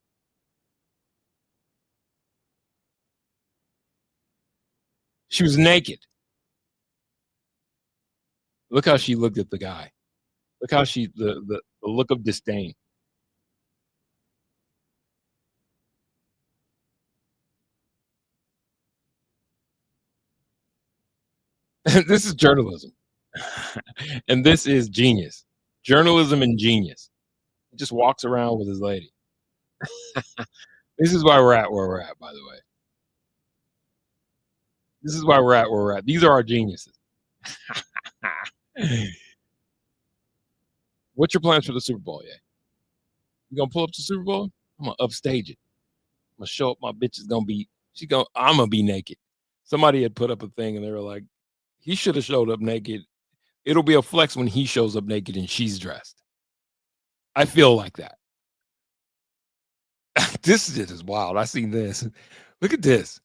S2: She was naked. Look how she looked at the guy. Look how the look of disdain. This is journalism. And this is genius. Journalism and genius. He just walks around with his lady. This is why we're at where we're at, by the way. This is why we're at where we're at. These are our geniuses. What's your plans for the Super Bowl? Yeah, you gonna pull up to Super Bowl? I'm gonna upstage it. I'm gonna show up. My bitch is gonna be. I'm gonna be naked. Somebody had put up a thing and they were like, he should have showed up naked. It'll be a flex when he shows up naked and she's dressed. I feel like that. This shit is wild. I seen this. Look at this.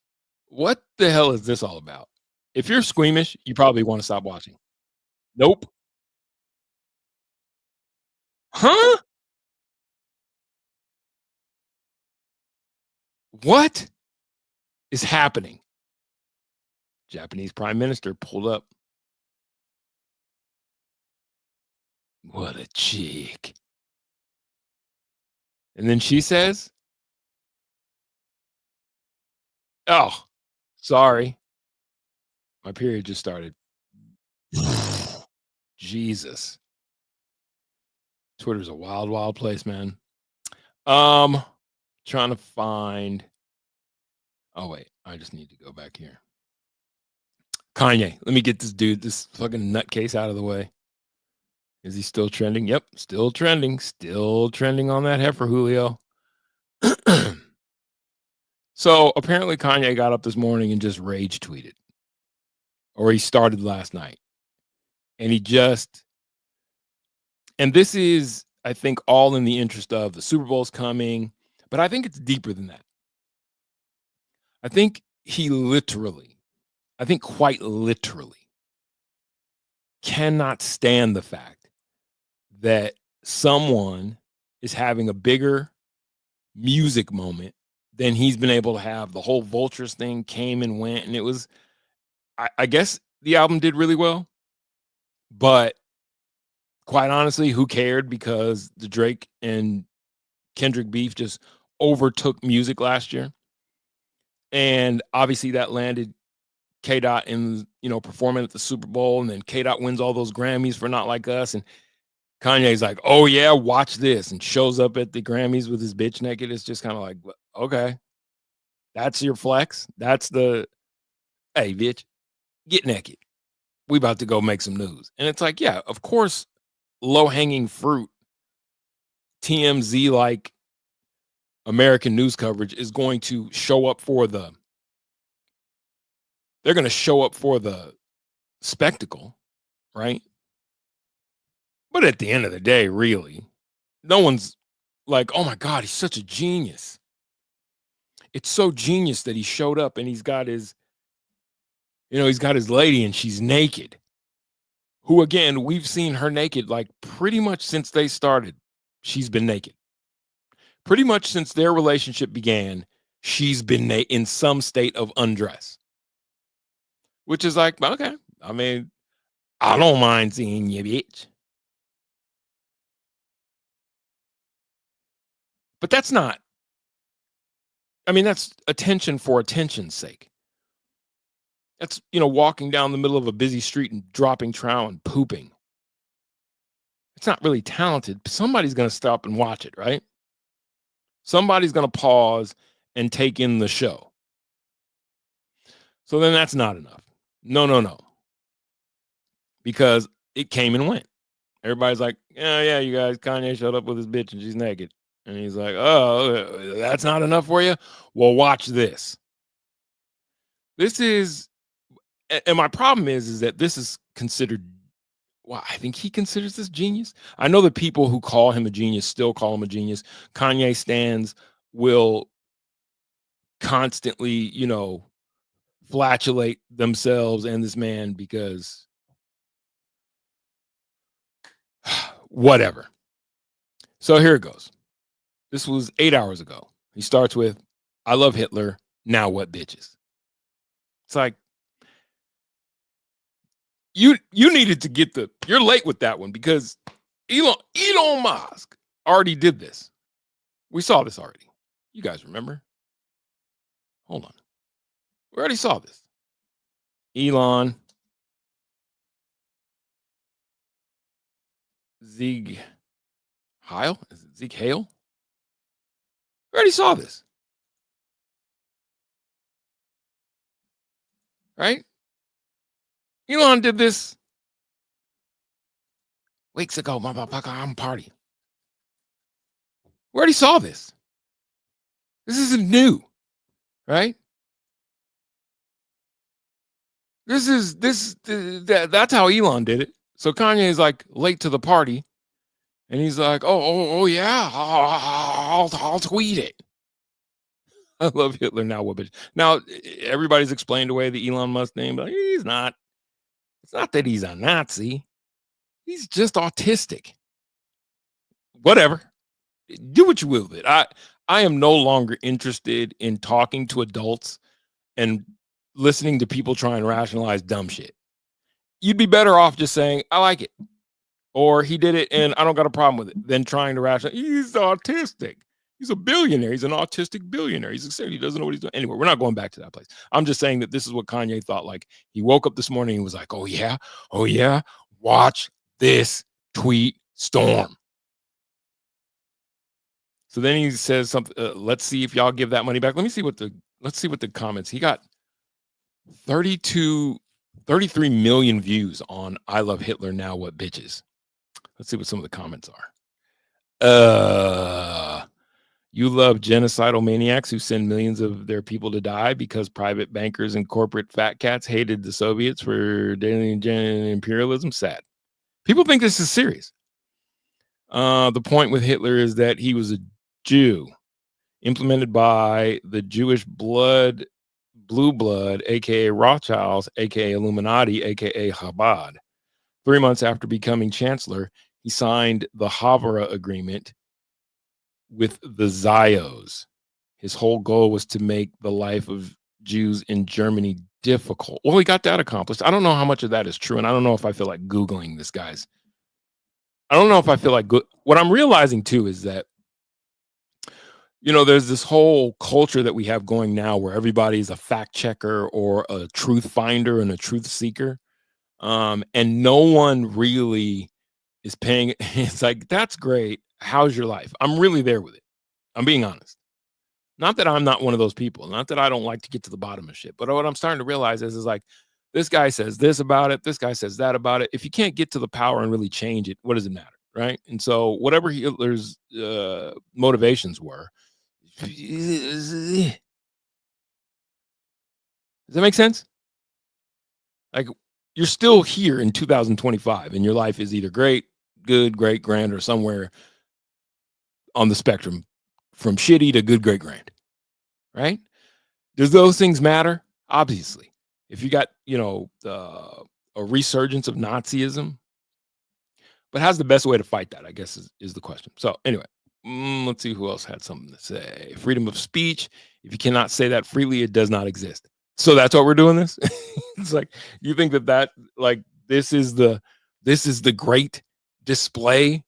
S2: What the hell is this all about? If you're squeamish, you probably want to stop watching. Nope. Huh? What is happening? Japanese prime minister pulled up. What a chick. And then she says, oh, sorry. My period just started. Jesus. Twitter's a wild, wild place, man. Trying to find. Oh, wait. I just need to go back here. Kanye. Let me get this fucking nutcase out of the way. Is he still trending? Yep, still trending. Still trending on that heifer, Julio. So apparently Kanye got up this morning and just rage tweeted. Or he started last night. And this is, I think, all in the interest of the Super Bowl's coming. But I think it's deeper than that. I think quite literally cannot stand the fact that someone is having a bigger music moment than he's been able to have. The whole Vultures thing came and went, and it was, I guess the album did really well, but quite honestly, who cared? Because the Drake and Kendrick beef just overtook music last year. And obviously that landed K-Dot in, performing at the Super Bowl, and then K-Dot wins all those Grammys for Not Like Us. And Kanye's like, oh yeah, watch this, and shows up at the Grammys with his bitch naked. It's just kind of like, okay, that's your flex. That's hey, bitch, get naked. we about to go make some news. And it's like, yeah, of course, low-hanging fruit, TMZ like American news coverage is going to show up for the spectacle, right? But at the end of the day, really, no one's like, oh my God, he's such a genius. It's so genius that he showed up and he's got his lady and she's naked. Who, again, we've seen her naked like pretty much since they started. She's been naked. Pretty much since their relationship began, she's been in some state of undress. Which is like, okay, I mean, I don't mind seeing you, bitch. But that's attention for attention's sake. That's, walking down the middle of a busy street and dropping trowel and pooping. It's not really talented. Somebody's going to stop and watch it, right? Somebody's going to pause and take in the show. So then that's not enough. No. Because it came and went. Everybody's like, yeah, you guys, Kanye showed up with his bitch and she's naked. And he's like, oh, that's not enough for you? Well, watch this. And my problem is that this is considered, I think he considers this genius. I know the people who call him a genius still call him a genius. Kanye stans will constantly, flatulate themselves and this man because whatever. So here it goes. This was 8 hours ago. He starts with, I love Hitler. Now what, bitches? It's like, you needed to get you're late with that one because Elon Musk already did this. We saw this already. You guys remember? Hold on. We already saw this. Elon Sieg Heil? Is it Sieg Heil? We already saw this. Right? Elon did this weeks ago. Motherfucker, I'm partying. We already saw this. This isn't new, right? That's how Elon did it. So Kanye is like late to the party, and he's like, oh yeah, I'll tweet it. I love Hitler now. What bitch? Now everybody's explained away the Elon Musk name, but he's not. It's not that he's a Nazi. He's just autistic. Whatever. Do what you will with it. I am no longer interested in talking to adults and listening to people try and rationalize dumb shit. You'd be better off just saying, I like it. Or he did it and I don't got a problem with it, than trying to rationalize. He's autistic. He's a billionaire. He's an autistic billionaire. He doesn't know what he's doing. Anyway, we're not going back to that place. I'm just saying that this is what Kanye thought. Like, he woke up this morning and was like, oh yeah, watch this tweet storm. So then he says something. Let's see if y'all give that money back. Let's see what the comments. He got 33 million views on I love Hitler now what bitches. Let's see what some of the comments are. You love genocidal maniacs who send millions of their people to die because private bankers and corporate fat cats hated the Soviets for daily imperialism. Sad. People think this is serious. The point with Hitler is that he was a Jew implemented by the Jewish blue blood, aka Rothschilds, aka Illuminati, aka Chabad. 3 months after becoming chancellor, he signed the Havara Agreement with the Zios. His whole goal was to make the life of Jews in Germany difficult. Well, he got that accomplished. I don't know how much of that is true, and I don't know if I feel like Googling this, guys. I don't know if I feel like what I'm realizing too is that, there's this whole culture that we have going now where everybody's a fact checker or a truth finder and a truth seeker. And no one really is paying. It's like, that's great. How's your life? I'm really there with it. I'm being honest. Not that I'm not one of those people. Not that I don't like to get to the bottom of shit. But what I'm starting to realize is like, This guy says this about it. This guy says that about it. If you can't get to the power and really change it, what does it matter? Right. And so whatever Hitler's motivations were, does that make sense? Like, you're still here in 2025 and your life is either great, good, great, grand, or somewhere on the spectrum from shitty to good, great, grand. Right? Does those things matter? Obviously. If you got, a resurgence of Nazism, but how's the best way to fight that, I guess, is the question. So anyway, let's see who else had something to say. Freedom of speech. If you cannot say that freely, it does not exist. So that's what we're doing this. It's like, you think that like, this is the great display.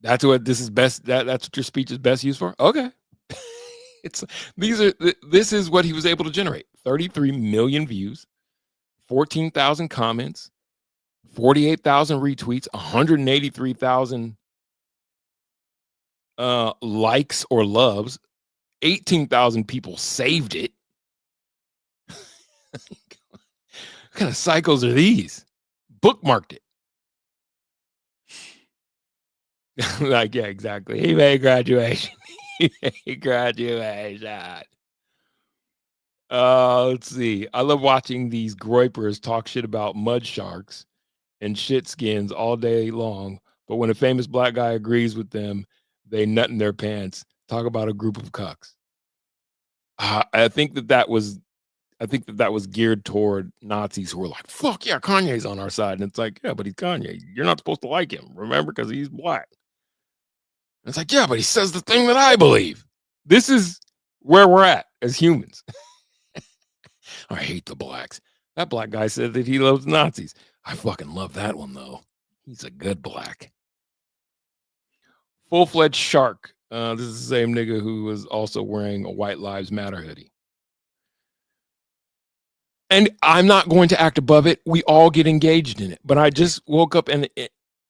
S2: That's what this is best. That's what your speech is best used for. Okay. This is what he was able to generate. 33 million views, 14,000 comments, 48,000 retweets, 183,000 likes or loves, 18,000 people saved it. What kind of cycles are these? Bookmarked it. Like, yeah, exactly. He made graduation. He made graduation. Let's see. I love watching these groypers talk shit about mud sharks and shit skins all day long. But when a famous black guy agrees with them, they nut in their pants. Talk about a group of cucks. I think that was geared toward Nazis who were like, fuck yeah, Kanye's on our side. And it's like, yeah, but he's Kanye. You're not supposed to like him, remember, because he's black. And it's like, yeah, but he says the thing that I believe. This is where we're at as humans. I hate the blacks. That black guy said that he loves Nazis. I fucking love that one, though. He's a good black. Full-fledged shark. This is the same nigga who was also wearing a White Lives Matter hoodie. And I'm not going to act above it. We all get engaged in it. But I just woke up and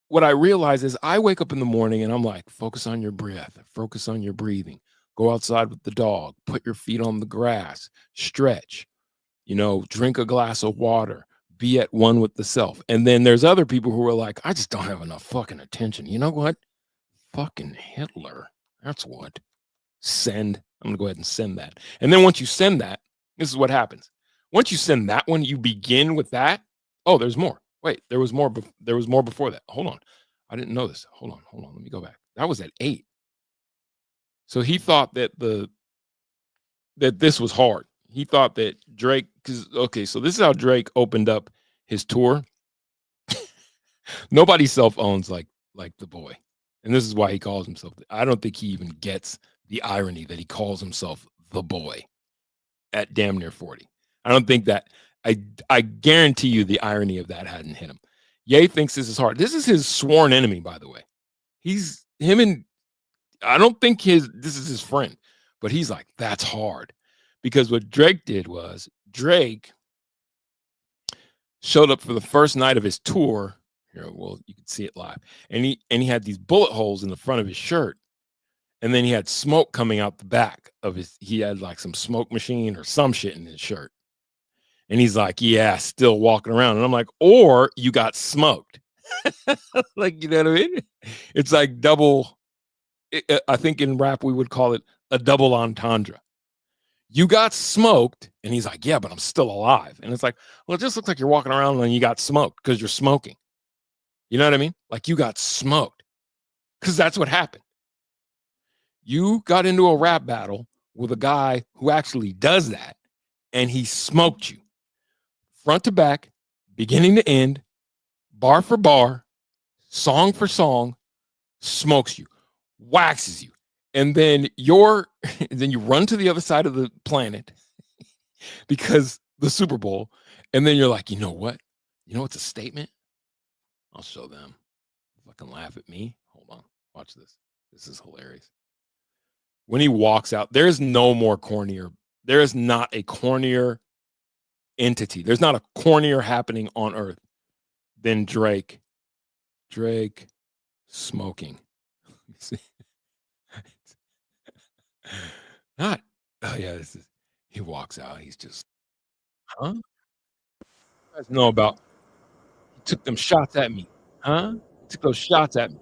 S2: what I realize is I wake up in the morning and I'm like, focus on your breath, focus on your breathing, go outside with the dog, put your feet on the grass, stretch, drink a glass of water, be at one with the self. And then there's other people who are like, I just don't have enough fucking attention. You know what? Fucking Hitler. That's what. Send. I'm going to go ahead and send that. And then once you send that, this is what happens. Once you send that one, you begin with that. Oh, there's more. Wait, there was more. There was more before that. Hold on. I didn't know this. Hold on. Let me go back. That was at 8. So he thought that this was hard. He thought that Drake, so this is how Drake opened up his tour. Nobody self-owns like the boy. And this is why he calls himself. I don't think he even gets the irony that he calls himself the boy at damn near 40. I don't think that, I guarantee you the irony of that hadn't hit him. Ye thinks this is hard. This is his sworn enemy, by the way. I don't think this is his friend, but he's like, that's hard. Because what Drake did was Drake showed up for the first night of his tour. Here, well, you can see it live. And he had these bullet holes in the front of his shirt. And then he had smoke coming out the back of he had like some smoke machine or some shit in his shirt. And he's like, yeah, still walking around. And I'm like, or you got smoked. Like, you know what I mean? It's like double. I think in rap, we would call it a double entendre. You got smoked. And he's like, yeah, but I'm still alive. And it's like, well, it just looks like you're walking around and you got smoked because you're smoking. You know what I mean? Like you got smoked because that's what happened. You got into a rap battle with a guy who actually does that and he smoked you. Front to back, beginning to end, bar for bar, song for song, smokes you, waxes you. And then then you run to the other side of the planet because the Super Bowl. And then you're like, you know what? You know what's a statement? I'll show them. Fucking laugh at me. Hold on. Watch this. This is hilarious. When he walks out, there's no more cornier. There is not a cornier entity. There's not a cornier happening on earth than Drake. Drake smoking. Not. Oh yeah, this is. He walks out. He's just, huh? You guys know about, he took them shots at me. Huh? He took those shots at me.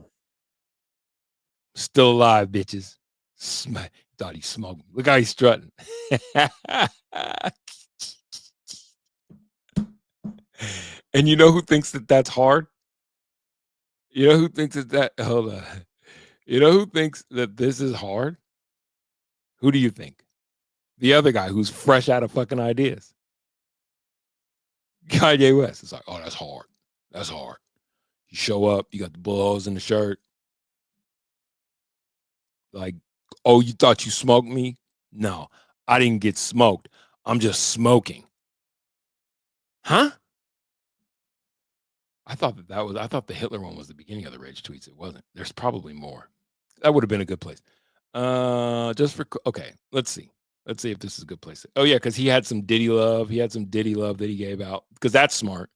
S2: Still alive, bitches. Thought he smoked. Look how he's strutting. And you know who thinks that that's hard? You know who thinks that hold on. You know who thinks that this is hard? Who do you think? The other guy who's fresh out of fucking ideas. Kanye West. It's like, oh, that's hard. That's hard. You show up, you got the balls in the shirt. Like, oh, you thought you smoked me? No, I didn't get smoked. I'm just smoking. Huh? I thought I thought the Hitler one was the beginning of the rage tweets. It wasn't. There's probably more. That would have been a good place. Okay, let's see. Let's see if this is a good place. Oh yeah, because he had some Diddy love. He had some Diddy love that he gave out. Because that's smart.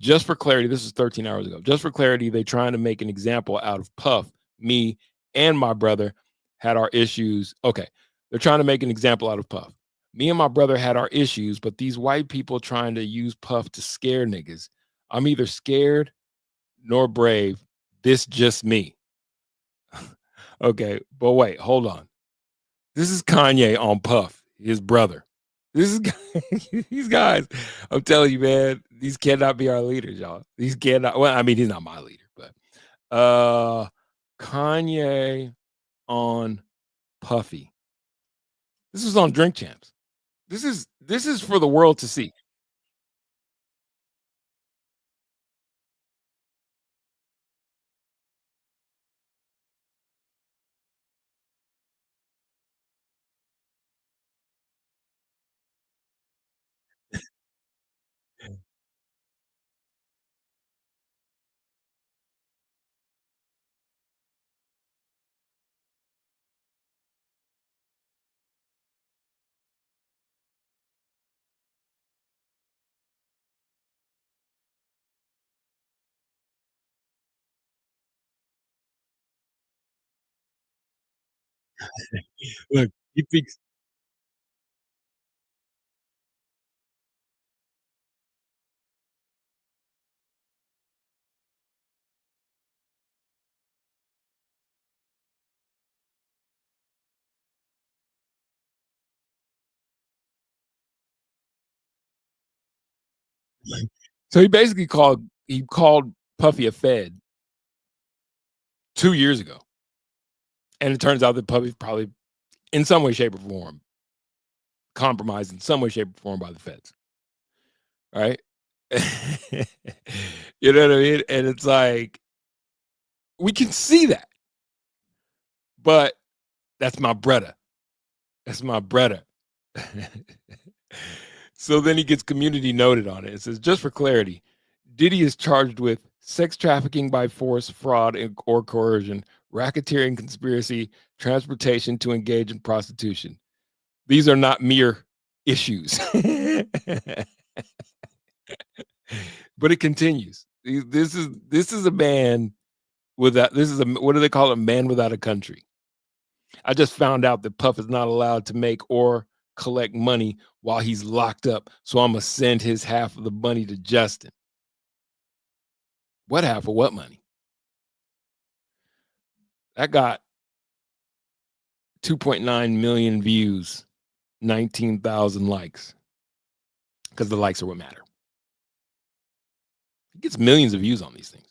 S2: Just for clarity, this is 13 hours ago. Just for clarity, they trying to make an example out of Puff. Me and my brother had our issues. Okay, they're trying to make an example out of Puff. Me and my brother had our issues, but these white people trying to use Puff to scare niggas. I'm either scared nor brave. This just me. Okay, but wait, hold on. This is Kanye on Puff, his brother. This is these guys. I'm telling you, man, these cannot be our leaders, y'all. These cannot. Well, I mean, he's not my leader, but Kanye on Puffy. This was on Drink Champs. This is for the world to see. Look, he thinks. So he basically called Puffy a Fed 2 years ago. And it turns out that Puffy probably in some way, shape, or form compromised in some way, shape, or form by the feds. Right? You know what I mean? And it's like we can see that. But that's my brother. That's my brother. So then he gets community noted on it. It says, just for clarity, Diddy is charged with sex trafficking by force, fraud, or coercion, racketeering, conspiracy, transportation to engage in prostitution. These are not mere issues. But it continues. This is a man without. This is a, what do they call it? A man without a country. I just found out that Puff is not allowed to make or collect money while he's locked up. So I'm gonna send his half of the money to Justin. What half of what money? That got 2.9 million views, 19,000 likes. Because the likes are what matter. He gets millions of views on these things.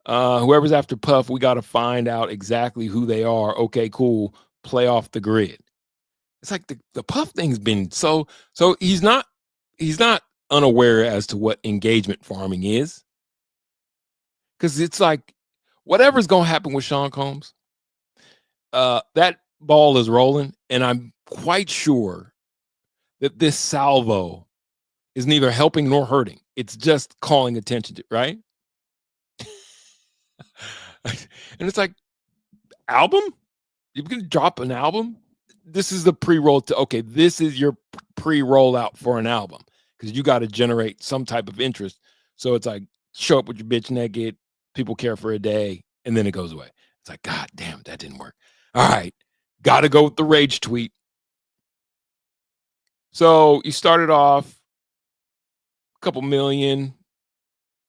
S2: Whoever's after Puff, we got to find out exactly who they are. Okay, cool. Play off the grid. It's like the Puff thing's been so he's not unaware as to what engagement farming is. Because it's like whatever's gonna happen with Sean Combs, that ball is rolling, and I'm quite sure that this salvo is neither helping nor hurting. It's just calling attention to, right? And it's like, album? You can drop an album? This is the pre-roll to, okay, this is your pre-rollout for an album because you got to generate some type of interest. So it's like, show up with your bitch naked, people care for a day, and then it goes away. It's like, God damn, that didn't work. All right, got to go with the rage tweet. So you started off a couple million,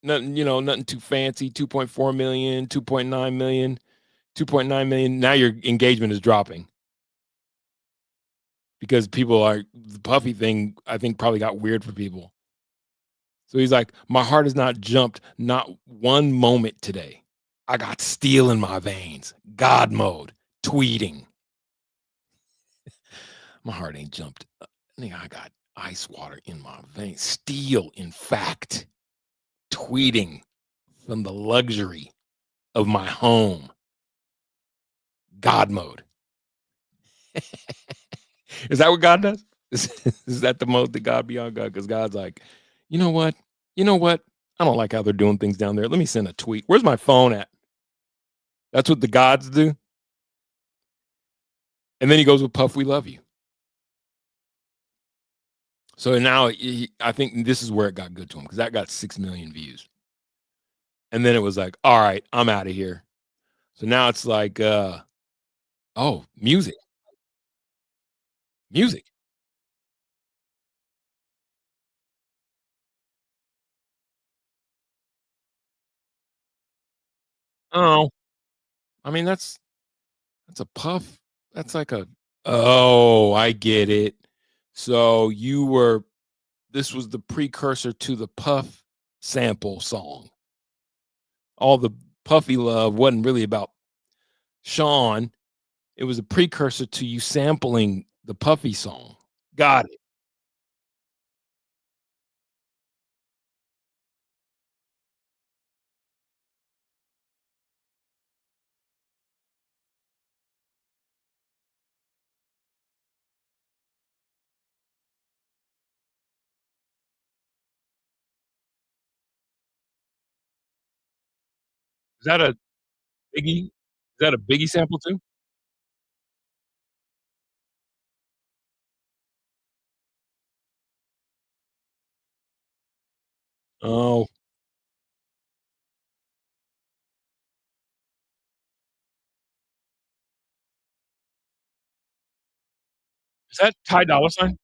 S2: nothing, nothing too fancy, 2.4 million, 2.9 million, 2.9 million. Now your engagement is dropping because people are, the Puffy thing, I think probably got weird for people. So he's like, my heart has not jumped, not one moment today. I got steel in my veins, God mode, tweeting. My heart ain't jumped. I got ice water in my veins, steel, in fact, tweeting from the luxury of my home, God mode. Is that what God does? Is that the mode that God be on? God? Because God's like, you know what? I don't like how they're doing things down there. Let me send a tweet. Where's my phone at? That's what the gods do. And then he goes with Puff, we love you. So now I think this is where it got good to him, because that got 6 million views. And then it was like, all right, I'm out of here. So now it's like, oh, music. Oh, I mean, that's a Puff. That's like oh, I get it. So this was the precursor to the Puff sample song. All the Puffy love wasn't really about Sean. It was a precursor to you sampling the Puffy song. Got it. Is that a Biggie? Is that a Biggie sample too? Oh, is that Ty Dolla $ign?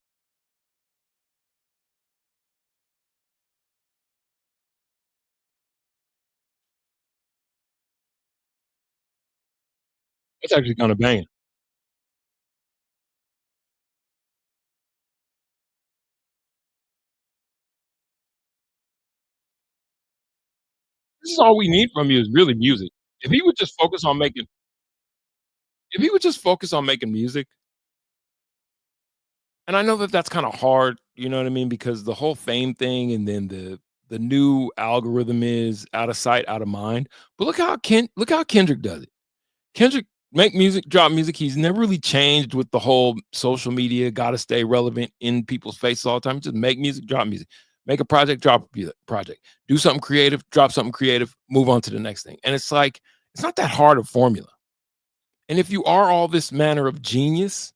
S2: It's actually kind of banging. This is all we need from you is really music. If he would just focus on making music, and I know that that's kind of hard, you know what I mean? Because the whole fame thing, and then the new algorithm is out of sight, out of mind. But look how Kendrick does it. Kendrick make music, drop music. He's never really changed with the whole social media, gotta stay relevant in people's faces all the time. Just make music, drop music. Make a project, drop a project. Do something creative, drop something creative, move on to the next thing. And it's like, it's not that hard of formula. And if you are all this manner of genius,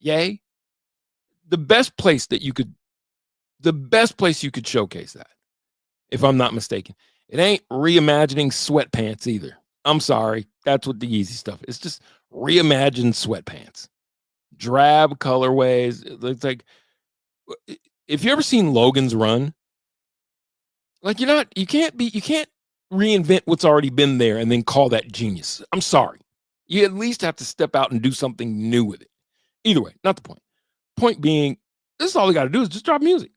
S2: yay, the best place you could showcase that, if I'm not mistaken, it ain't reimagining sweatpants either. I'm sorry. That's what the easy stuff is. Just reimagine sweatpants. Drab colorways. It's like, if you ever seen Logan's Run, like you can't reinvent what's already been there and then call that genius. I'm sorry. You at least have to step out and do something new with it. Either way, not the point. Point being, this is all we got to do is just drop music.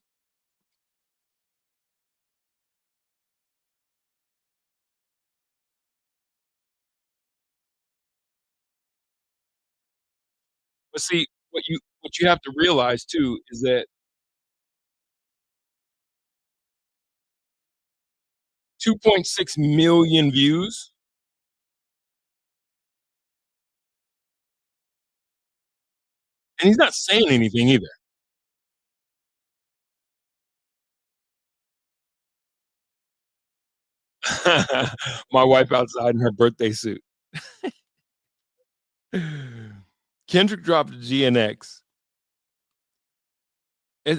S2: But see, what you have to realize too is that 2.6 million views. And he's not saying anything either. My wife outside in her birthday suit. Kendrick dropped GNX.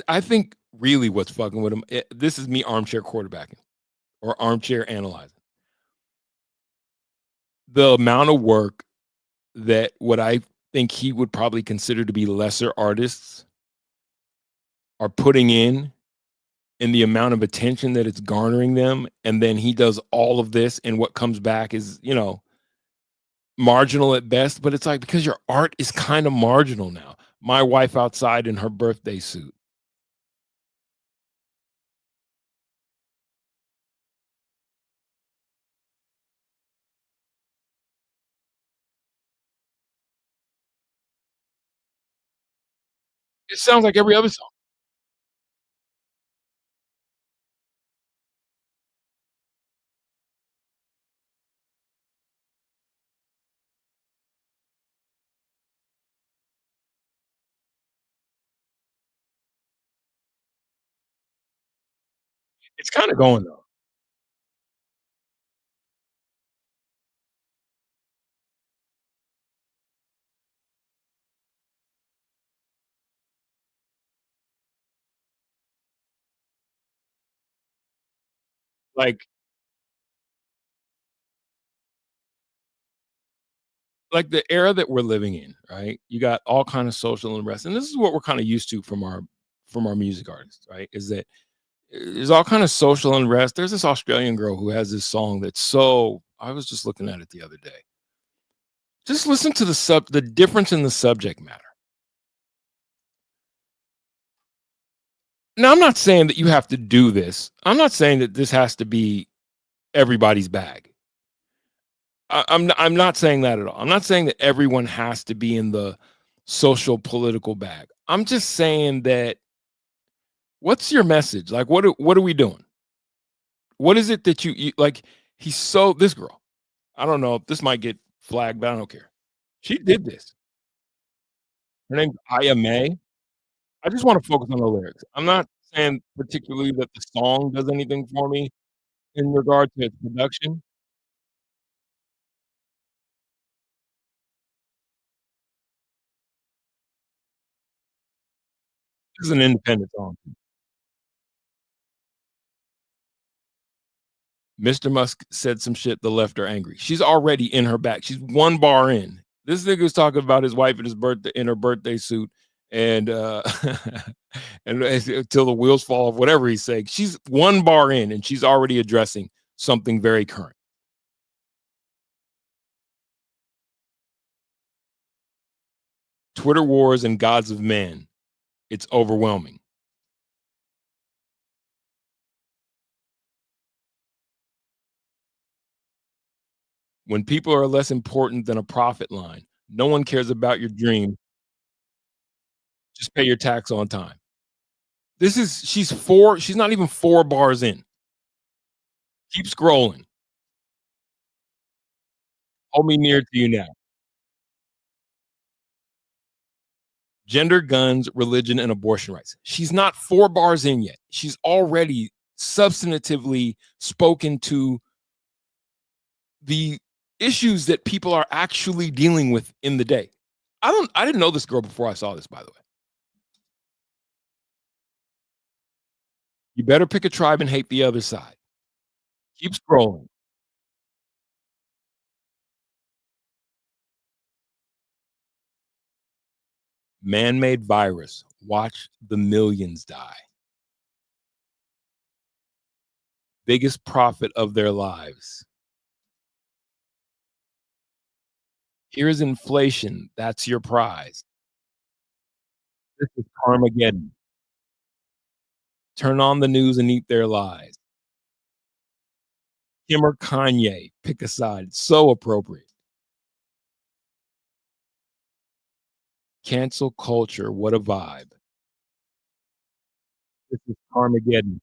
S2: I think really what's fucking with him, this is me armchair quarterbacking or armchair analyzing. The amount of work that what I think he would probably consider to be lesser artists are putting in and the amount of attention that it's garnering them, and then he does all of this, and what comes back is, marginal at best. But it's like, because your art is kind of marginal now. My wife outside in her birthday suit. It sounds like every other song. It's kind of going though. Like the era that we're living in, right? You got all kind of social unrest, and this is what we're kind of used to from our music artists, right? Is that there's all kind of social unrest. There's this Australian girl who has this song that's so. I was just looking at it the other day. Just listen to the difference in the subject matter. Now, I'm not saying that you have to do this. I'm not saying that this has to be everybody's bag. I'm not saying that at all. I'm not saying that everyone has to be in the social political bag. I'm just saying that what's your message? Like, what are we doing? What is it that you like? This girl. I don't know. This might get flagged, but I don't care. She did this. Her name's Aya May. I just want to focus on the lyrics. I'm not saying particularly that the song does anything for me in regard to its production. This is an independent song. Mr. Musk said some shit. The left are angry. She's already in her back. She's one bar in. This nigga's talking about his wife in his birthday in her birthday suit, and and until the wheels fall off, whatever he's saying. She's one bar in, and she's already addressing something very current. Twitter wars and gods of men. It's overwhelming. When people are less important than a profit line, no one cares about your dream. Just pay your tax on time. She's not even 4 bars in. Keep scrolling. Hold me near to you now. Gender, guns, religion, and abortion rights. She's not 4 bars in yet. She's already substantively spoken to the issues that people are actually dealing with in the day. I didn't know this girl before I saw this, by the way. You better pick a tribe and hate the other side. Keep scrolling. Man-made virus. Watch the millions die. Biggest profit of their lives. Here's inflation. That's your prize. This is Carmageddon. Turn on the news and eat their lies. Kim or Kanye, pick a side. So appropriate. Cancel culture. What a vibe. This is Carmageddon.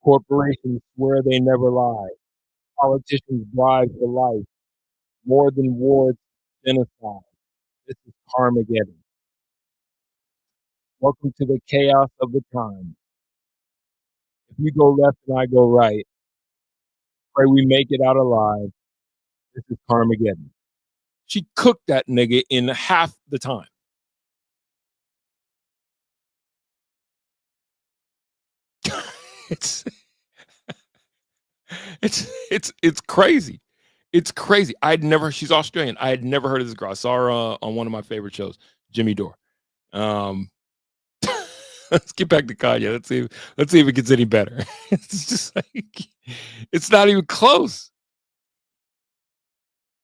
S2: Corporations swear they never lie. Politicians bribe for life. More than wars, genocide. This is Carmageddon. Welcome to the chaos of the time. If you go left and I go right, pray we make it out alive. This is Carmageddon. She cooked that nigga in half the time. It's crazy. It's crazy. She's Australian. I had never heard of this girl. I saw her on one of my favorite shows, Jimmy Dore. Let's get back to Kanye. Let's see if it gets any better. It's just like it's not even close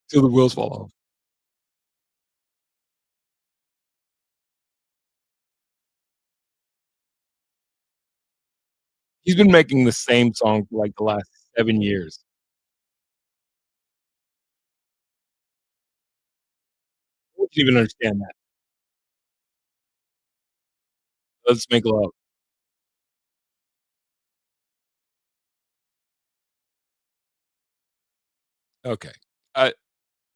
S2: till the wheels fall off. He's been making the same song for like the last 7 years. I don't even understand that. Let's make love. Okay. I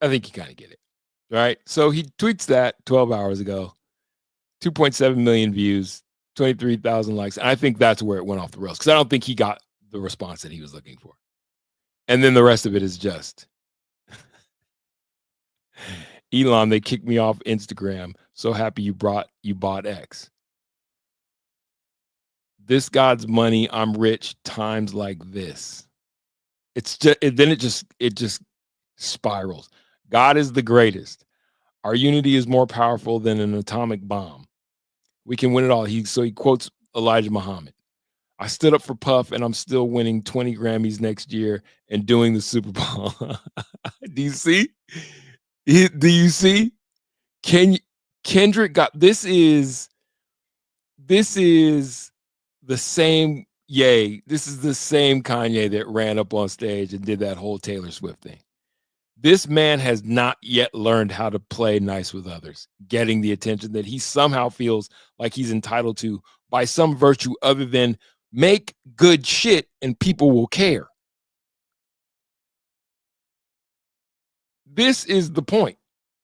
S2: I think you kinda get it, right? So he tweets that 12 hours ago, 2.7 million views, 23,000 likes, and I think that's where it went off the rails because I don't think he got the response that he was looking for. And then the rest of it is just Elon, they kicked me off Instagram. So happy you bought X. This God's money, I'm rich times like this. It's just it just spirals. God is the greatest. Our unity is more powerful than an atomic bomb. We can win it all. He quotes Elijah Muhammad. I stood up for Puff and I'm still winning 20 Grammys next year and doing the Super Bowl. Do you see? Do you see? Kendrick got this is the same this is the same Kanye that ran up on stage and did that whole Taylor Swift thing. This man has not yet learned how to play nice with others, getting the attention that he somehow feels like he's entitled to by some virtue other than make good shit and people will care. This is the point.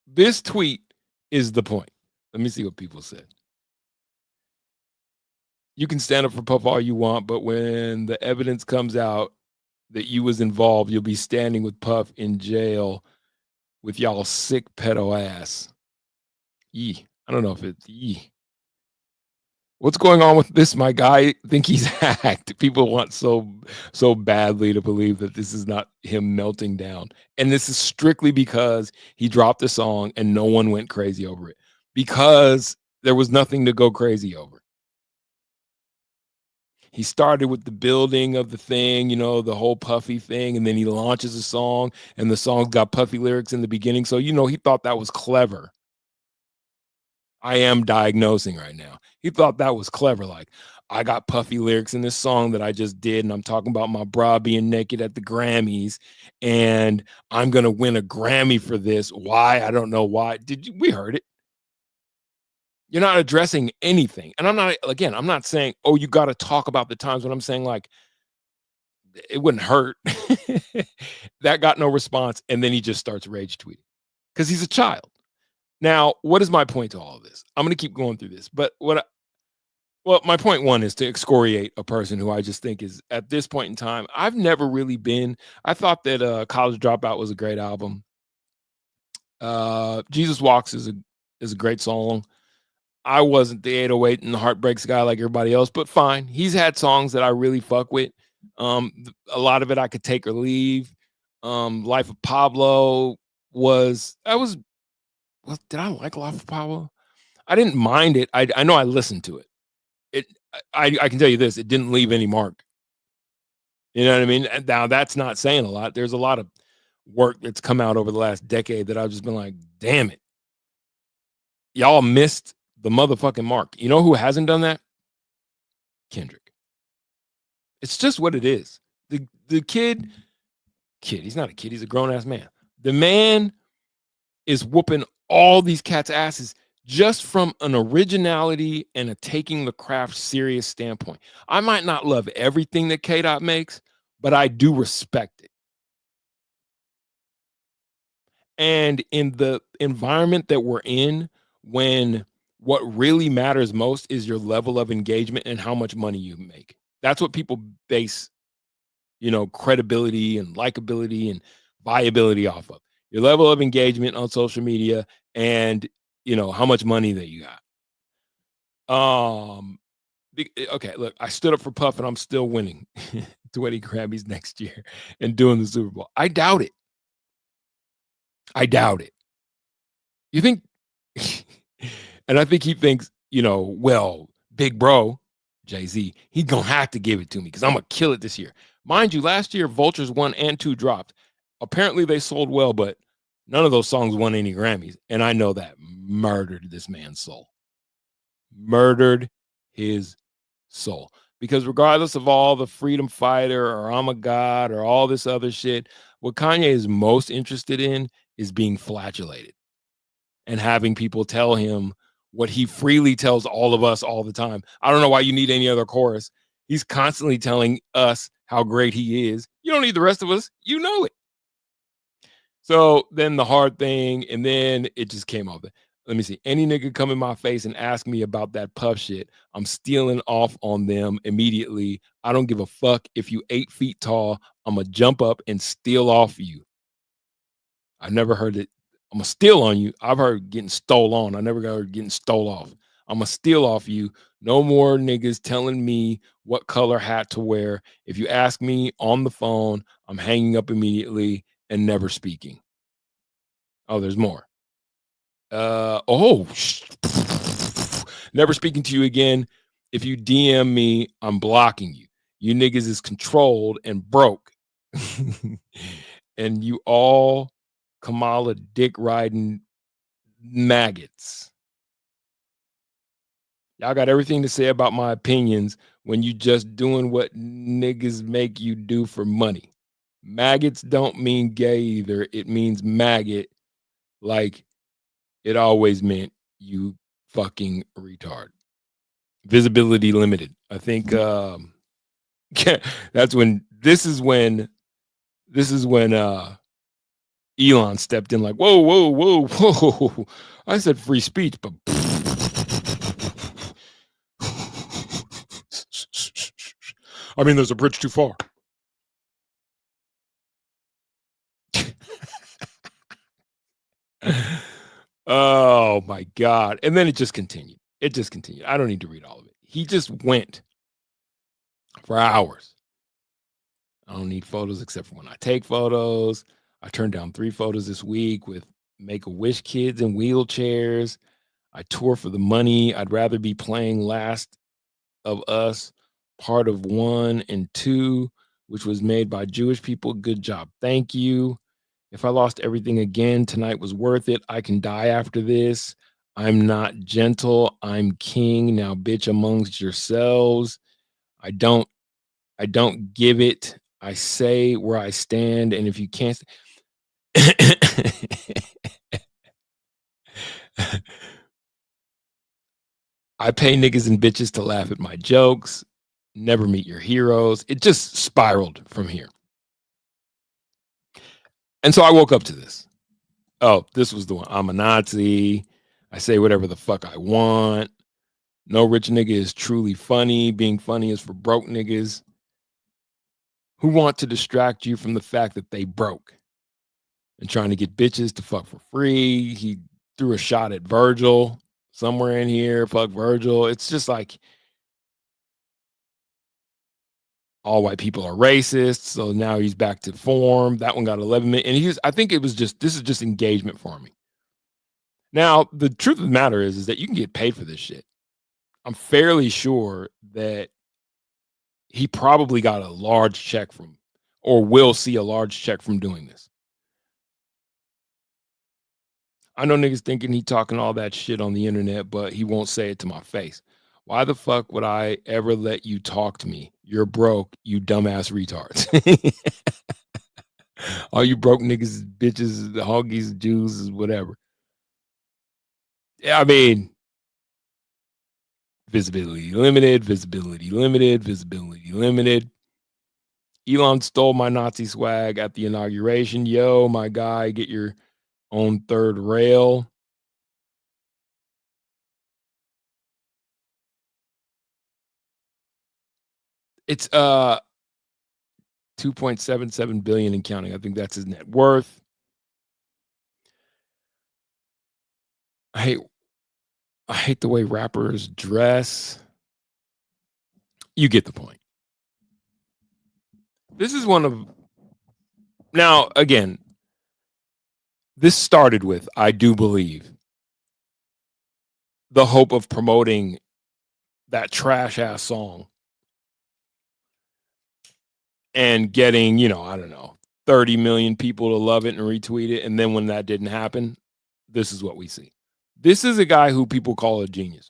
S2: This tweet is the point. Let me see what people said. You can stand up for Puff all you want, but when the evidence comes out that you was involved, you'll be standing with Puff in jail with y'all sick pedo ass. I don't know if it's What's going on with this, my guy? I think he's hacked. People want so badly to believe that this is not him melting down. And this is strictly because he dropped a song and no one went crazy over it. Because there was nothing to go crazy over. He started with the building of the thing, the whole Puffy thing, and then he launches a song, and the song's got Puffy lyrics in the beginning. So, he thought that was clever. I am diagnosing right now. He thought that was clever. Like, I got Puffy lyrics in this song that I just did, and I'm talking about my bra being naked at the Grammys, and I'm going to win a Grammy for this. Why? I don't know why. We heard it. You're not addressing anything. And I'm not saying, oh, you got to talk about the times when I'm saying like, it wouldn't hurt. That got no response. And then he just starts rage tweeting because he's a child. Now, what is my point to all of this? I'm going to keep going through this, but my point one is to excoriate a person who I just think is at this point in time, I've never really been. I thought that College Dropout was a great album. Jesus Walks is a great song. I wasn't the 808 and the Heartbreaks guy like everybody else, but fine. He's had songs that I really fuck with. A lot of it I could take or leave. Life of Pablo did I like Life of Pablo? I didn't mind it. I know I listened to it. I can tell you this, it didn't leave any mark. You know what I mean? Now that's not saying a lot. There's a lot of work that's come out over the last decade that I've just been like, damn it. Y'all missed the motherfucking mark. You know who hasn't done that? Kendrick. It's just what it is. The kid, he's not a kid, he's a grown-ass man. The man is whooping all these cats' asses just from an originality and a taking the craft serious standpoint. I might not love everything that K-Dot makes, but I do respect it. And in the environment that we're in, when what really matters most is your level of engagement and how much money you make. That's what people base, credibility and likability and viability off of. Your level of engagement on social media and, how much money that you got. Okay, look, I stood up for Puff and I'm still winning 20 Grammys next year and doing the Super Bowl. I doubt it. You think... And I think he thinks, well, big bro, Jay-Z, he's going to have to give it to me because I'm going to kill it this year. Mind you, last year, Vultures 1 and 2 dropped. Apparently, they sold well, but none of those songs won any Grammys. And I know that murdered this man's soul. Murdered his soul. Because regardless of all the freedom fighter or I'm a god or all this other shit, what Kanye is most interested in is being flatulated and having people tell him what he freely tells all of us all the time. I don't know why you need any other chorus. He's constantly telling us how great he is. You don't need the rest of us. You know it. So then the hard thing, and then it just came off. Let me see. Any nigga come in my face and ask me about that Puff shit, I'm stealing off on them immediately. I don't give a fuck if you 8 feet tall. I'm going to jump up and steal off you. I've never heard it. I'm going to steal on you. I've heard getting stole on. I never heard getting stole off. I'm going to steal off you. No more niggas telling me what color hat to wear. If you ask me on the phone, I'm hanging up immediately and never speaking. Oh, there's more. Never speaking to you again. If you DM me, I'm blocking you. You niggas is controlled and broke. And you all Kamala dick riding maggots. Y'all got everything to say about my opinions when you just doing what niggas make you do for money. Maggots don't mean gay either. It means maggot, like it always meant, you fucking retard. Visibility limited. I think that's when this is when Elon stepped in like, whoa. I said free speech, but I mean, there's a bridge too far. Oh my God. And then it just continued. I don't need to read all of it. He just went for hours. I don't need photos except for when I take photos. I turned down 3 photos this week with Make-A-Wish kids in wheelchairs. I tour for the money. I'd rather be playing Last of Us Part of 1 and 2, which was made by Jewish people. Good job. Thank you. If I lost everything again, tonight was worth it. I can die after this. I'm not gentle. I'm king. Now bitch amongst yourselves. I don't give it. I say where I stand. And if you can't, I pay niggas and bitches to laugh at my jokes. Never meet your heroes. It just spiraled from here. And so I woke up to this. Oh, this was the one. I'm a Nazi. I say whatever the fuck I want. No rich nigga is truly funny. Being funny is for broke niggas who want to distract you from the fact that they broke and trying to get bitches to fuck for free. He threw a shot at Virgil somewhere in here. Fuck Virgil. It's just like all white people are racist. So now he's back to form. That one got 11 minutes. And I think this is just engagement farming. Now, the truth of the matter is that you can get paid for this shit. I'm fairly sure that he probably got a large check from, or will see a large check from doing this. I know niggas thinking he talking all that shit on the internet, but he won't say it to my face. Why the fuck would I ever let you talk to me? You're broke, you dumbass retards. All you broke niggas, bitches, the hoggies, Jews, whatever. Yeah, I mean, visibility limited, visibility limited, visibility limited. Elon stole my Nazi swag at the inauguration. Yo, my guy, get your own third rail. It's 2.77 billion and counting. I think that's his net worth. I hate the way rappers dress. You get the point. This is one of, now again, this started with, I do believe, the hope of promoting that trash ass song and getting, I don't know, 30 million people to love it and retweet it. And then when that didn't happen, this is what we see. This is a guy who people call a genius.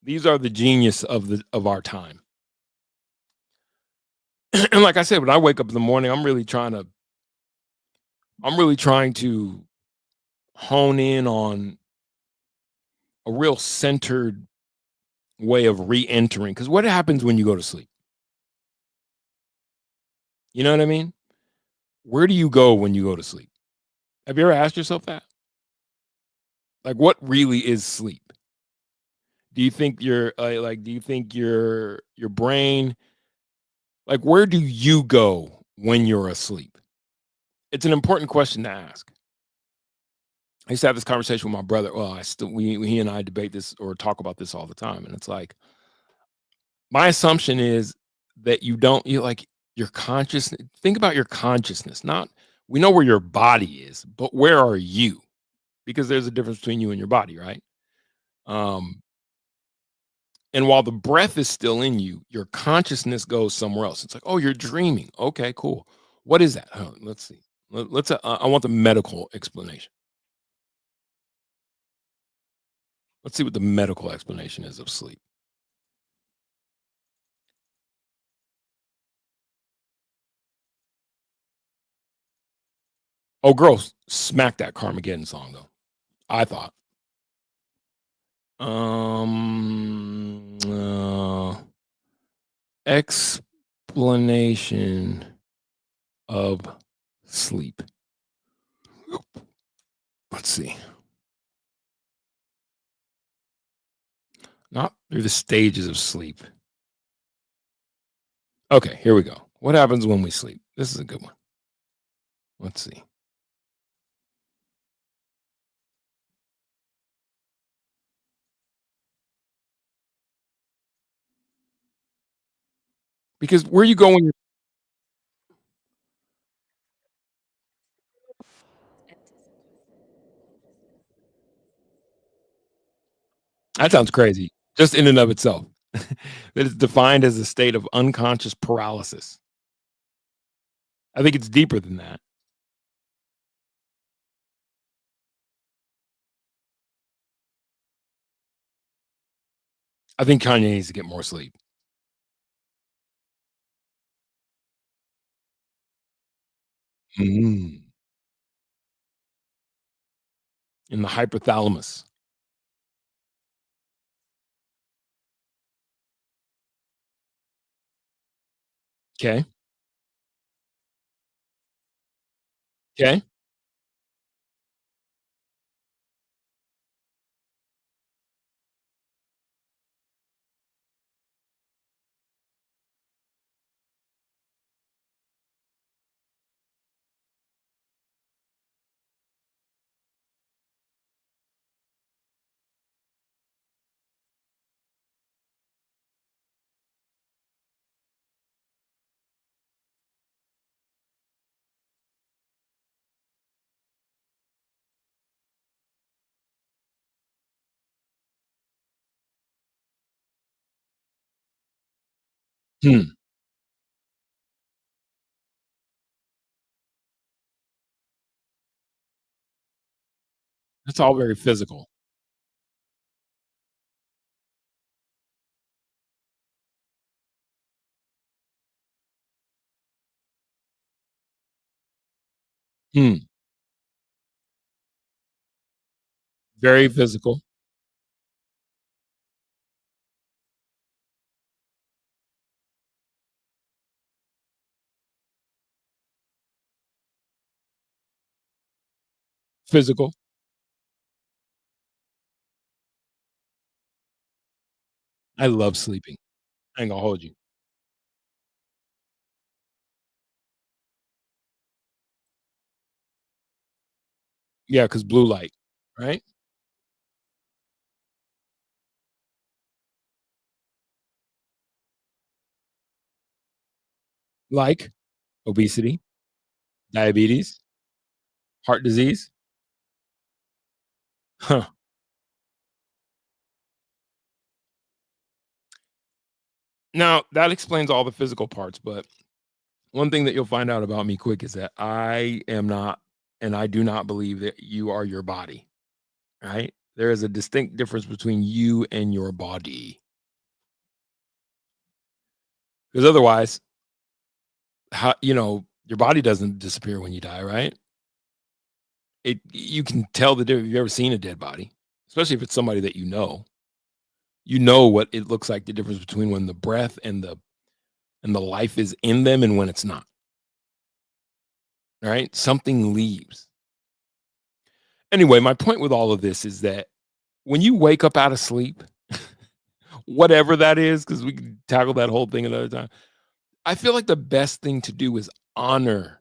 S2: These are the genius of our time. And like I said, when I wake up in the morning, I'm really trying to hone in on a real centered way of re-entering. Because what happens when you go to sleep? You know what I mean? Where do you go when you go to sleep? Have you ever asked yourself that? Like, what really is sleep? Do you think do you think your brain, like, where do you go when you're asleep? It's an important question to ask. I used to have this conversation with my brother. Well, he and I debate this or talk about this all the time. And it's like, my assumption is that you like your consciousness. Think about your consciousness. We know where your body is, but where are you? Because there's a difference between you and your body, right? And while the breath is still in you, your consciousness goes somewhere else. It's like, oh, you're dreaming. Okay, cool. What is that? Oh, let's see. I want the medical explanation. Let's see what the medical explanation is of sleep. Oh, girls, smack that Carmageddon song though. I thought. Explanation of sleep. Let's see. Not through the stages of sleep. Okay, here we go. What happens when we sleep? This is a good one. Let's see. Because where you go when you're that sounds crazy, just in and of itself. That is defined as a state of unconscious paralysis. I think it's deeper than that. I think Kanye needs to get more sleep. In the hypothalamus. Okay. Okay. Hmm. It's all very physical. Hmm. Very physical. Physical. I love sleeping. I ain't gonna hold you. Yeah, 'cause blue light, right? Like obesity, diabetes, heart disease. Huh. Now, that explains all the physical parts, but one thing that you'll find out about me quick is that I am not, and I do not believe that you are your body, right? There is a distinct difference between you and your body. Because otherwise, how, your body doesn't disappear when you die, right? You can tell the difference. If you've ever seen a dead body, especially if it's somebody that you know what it looks like, the difference between when the breath and the life is in them and when it's not. Right? Something leaves. Anyway, my point with all of this is that when you wake up out of sleep, whatever that is, because we can tackle that whole thing another time, I feel like the best thing to do is honor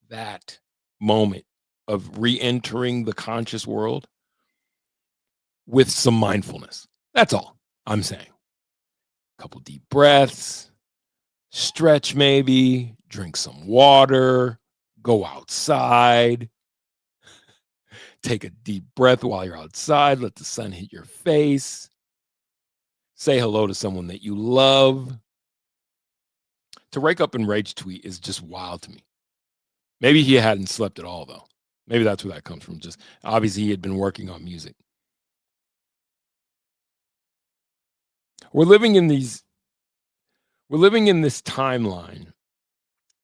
S2: that moment of re-entering the conscious world with some mindfulness. That's all I'm saying. A couple deep breaths, stretch maybe, drink some water, go outside, take a deep breath while you're outside, let the sun hit your face, say hello to someone that you love. To wake up and rage tweet is just wild to me. Maybe he hadn't slept at all, though. Maybe that's where that comes from. Just obviously he had been working on music. We're living in this timeline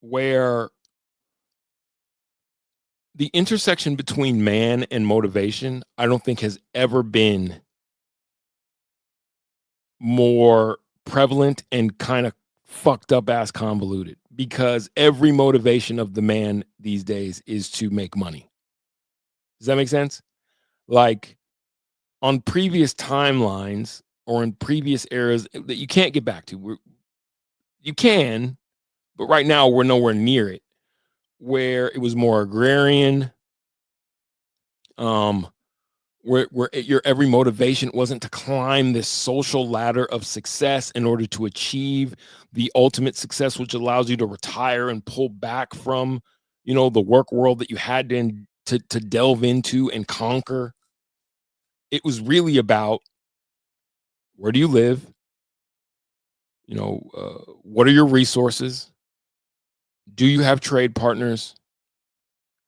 S2: where the intersection between man and motivation, I don't think has ever been more prevalent and kind of fucked up ass convoluted, because every motivation of the man these days is to make money. Does that make sense? Like on previous timelines or in previous eras that you can't get back to, you can, but right now we're nowhere near it, where it was more agrarian, where your every motivation wasn't to climb this social ladder of success in order to achieve the ultimate success, which allows you to retire and pull back from, the work world that you had to delve into and conquer. It was really about, where do you live? What are your resources? Do you have trade partners?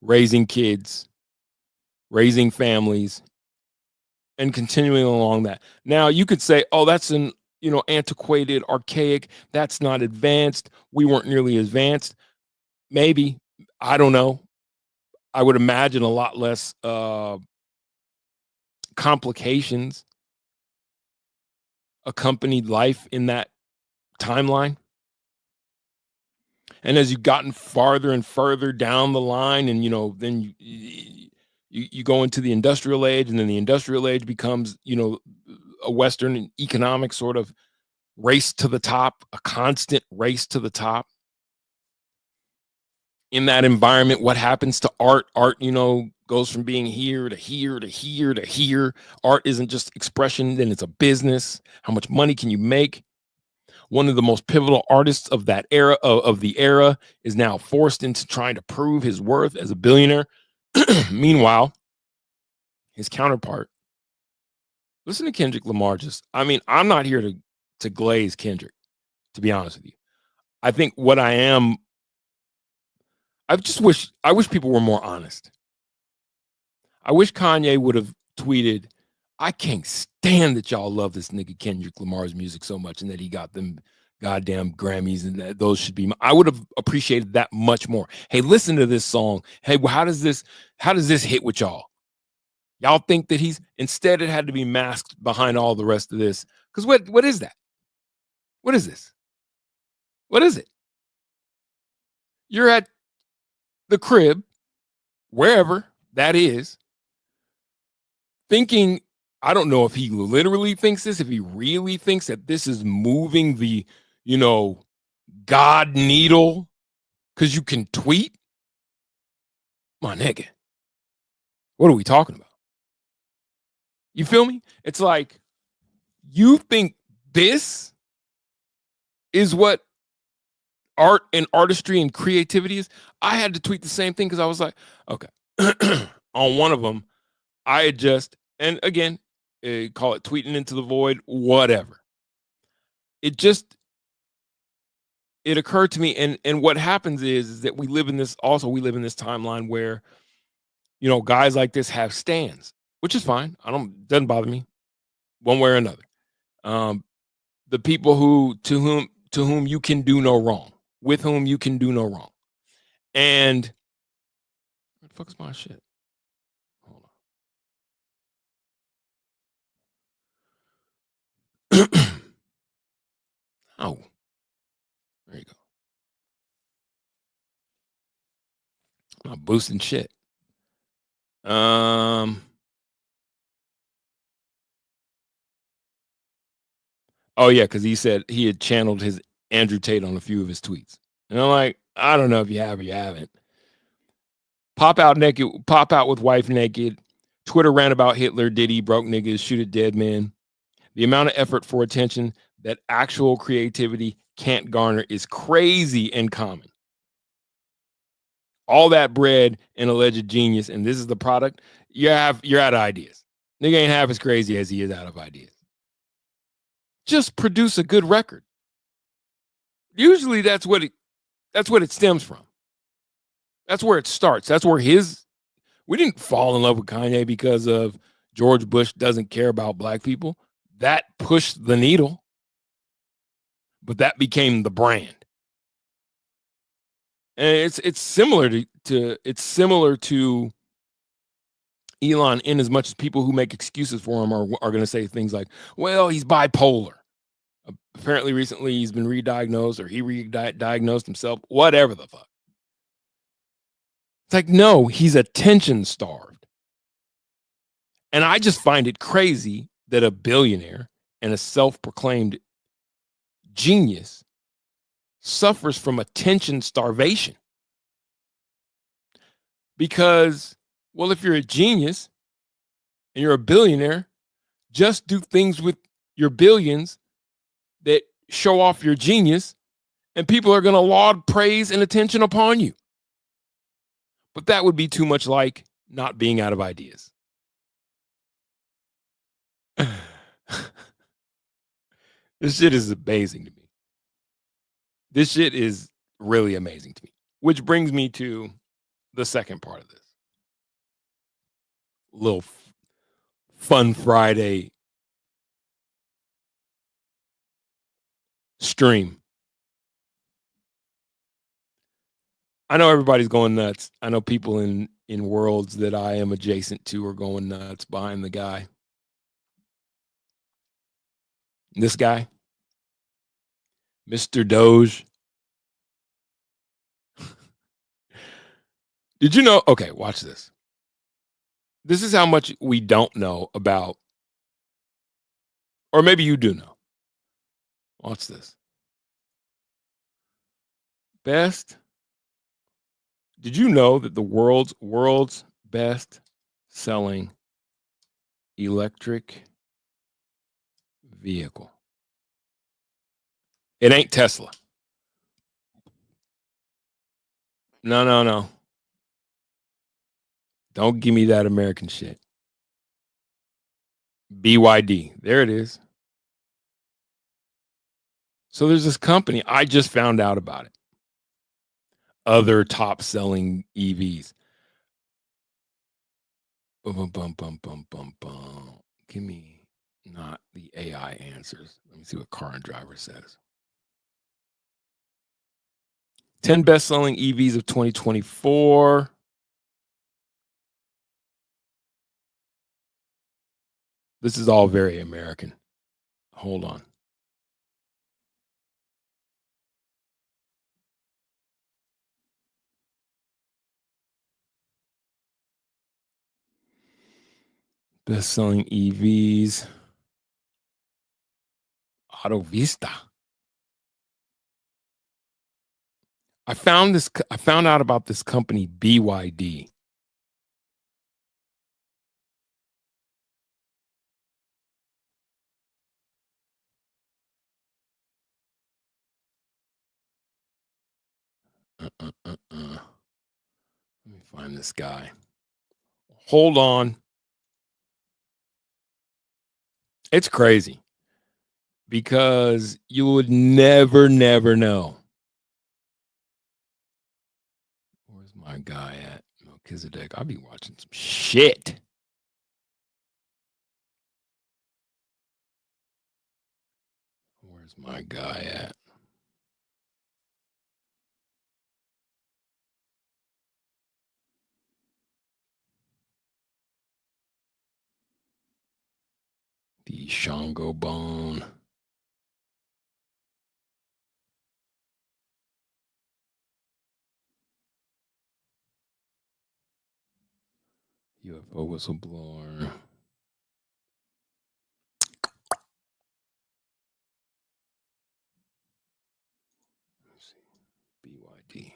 S2: Raising kids, raising families, and continuing along that. Now you could say, oh, that's an antiquated, archaic, that's not advanced. We weren't nearly advanced. Maybe, I don't know. I would imagine a lot less complications accompanied life in that timeline. And as you've gotten farther and further down the line, and then you go into the industrial age, and then the industrial age becomes a Western economic sort of race to the top, a constant race to the top. In that environment, what happens to art? Art, goes from being here to here to here to here. Art isn't just expression, then it's a business. How much money can you make? One of the most pivotal artists of that era, of the era, is now forced into trying to prove his worth as a billionaire. Meanwhile, his counterpart, listen to Kendrick Lamar. I'm not here to glaze Kendrick, to be honest with you. I think what I wish people were more honest. I wish Kanye would have tweeted, I can't stand that y'all love this nigga Kendrick Lamar's music so much and that he got them goddamn Grammys and that those should be. I would have appreciated that much more. Hey, listen to this song. Hey, how does this hit with y'all? Y'all think that instead it had to be masked behind all the rest of this. Because what is that? What is this? What is it? You're at the crib, wherever that is, thinking, I don't know if he literally thinks this, if he really thinks that this is moving the, God needle, because you can tweet. My nigga, what are we talking about? You feel me? It's like, you think this is what art and artistry and creativity is? I had to tweet the same thing because I was like, okay, on one of them, I had just, and again, call it tweeting into the void, whatever. It just it occurred to me, and what happens is that we live in this timeline where, you know, guys like this have stands, which is fine. Doesn't bother me one way or another. The people to whom you can do no wrong, with whom you can do no wrong. And what the fuck's my shit? Hold on. Oh, there you go. I'm not boosting shit. Oh yeah, because he said he had channeled his Andrew Tate on a few of his tweets. And I'm like, I don't know if you have or you haven't. Pop out with wife naked. Twitter ran about Hitler, Diddy, broke niggas, shoot at dead men. The amount of effort for attention that actual creativity can't garner is crazy and common. All that bread and alleged genius, and this is the product, you're out of ideas. Nigga ain't half as crazy as he is out of ideas. Just produce a good record. Usually that's what it stems from. That's where it starts. That's where we didn't fall in love with Kanye because of George Bush doesn't care about black people. That pushed the needle, but that became the brand. And it's similar to Elon, in as much as people who make excuses for him are going to say things like, well, he's bipolar. Apparently recently he's been re-diagnosed, or he re-diagnosed himself, whatever the fuck. It's like, no, he's attention starved. And I just find it crazy that a billionaire and a self-proclaimed genius suffers from attention starvation. Because, well, if you're a genius and you're a billionaire, just do things with your billions that show off your genius, and people are going to laud, praise, and attention upon you. But that would be too much like not being out of ideas. This shit is amazing to me. This shit is really amazing to me. Which brings me to the second part of this. Little fun Friday stream. I know everybody's going nuts. I know people in worlds that I am adjacent to are going nuts behind the guy. This guy, Mr. Doge. Did you know? Okay, watch this. This is how much we don't know about, or maybe you do know. Watch this. Did you know that the world's best selling electric vehicle, it ain't Tesla. No. Don't give me that American shit. BYD. There it is. So there's this company. I just found out about it. Other top selling EVs. Give me not the AI answers. Let me see what Car and Driver says. 10 best selling EVs of 2024. This is all very American. Hold on. Best-selling EVs. Auto Vista. I found out about this company, BYD. Let me find this guy. Hold on. It's crazy because you would never know my guy at? Melchizedek. I'll be watching some shit. Where's my guy at? The Shango Bone. UFO whistleblower. Let's see. BYD.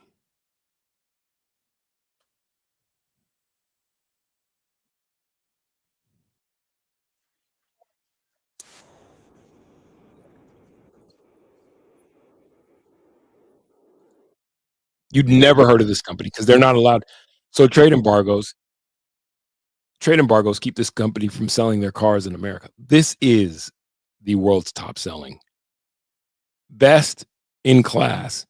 S2: You'd never heard of this company because they're not allowed. So trade embargoes keep this company from selling their cars in America. This is the world's top selling, best in class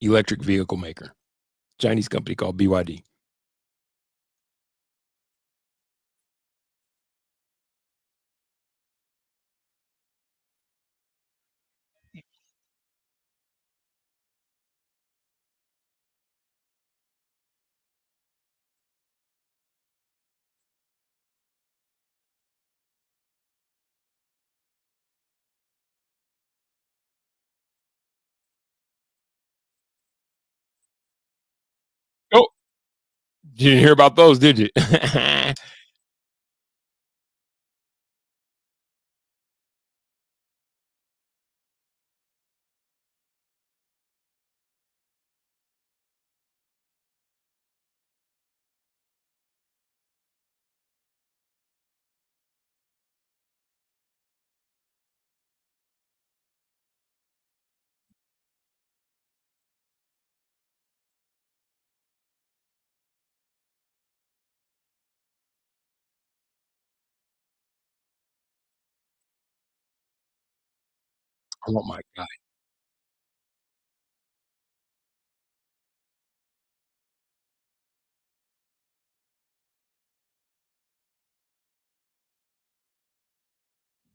S2: electric vehicle maker. Chinese company called BYD. Oh, you didn't hear about those, did you? I want my guy.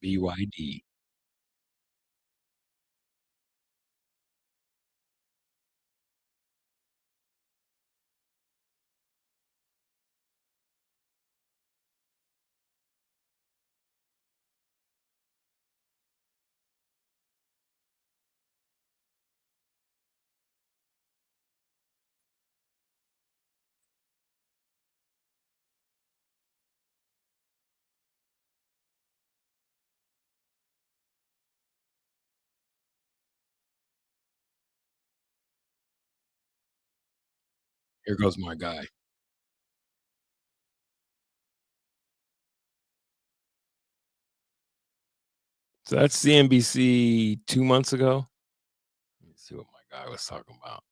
S2: BYD. Here goes my guy. So that's CNBC 2 months ago. Let me see what my guy was talking about.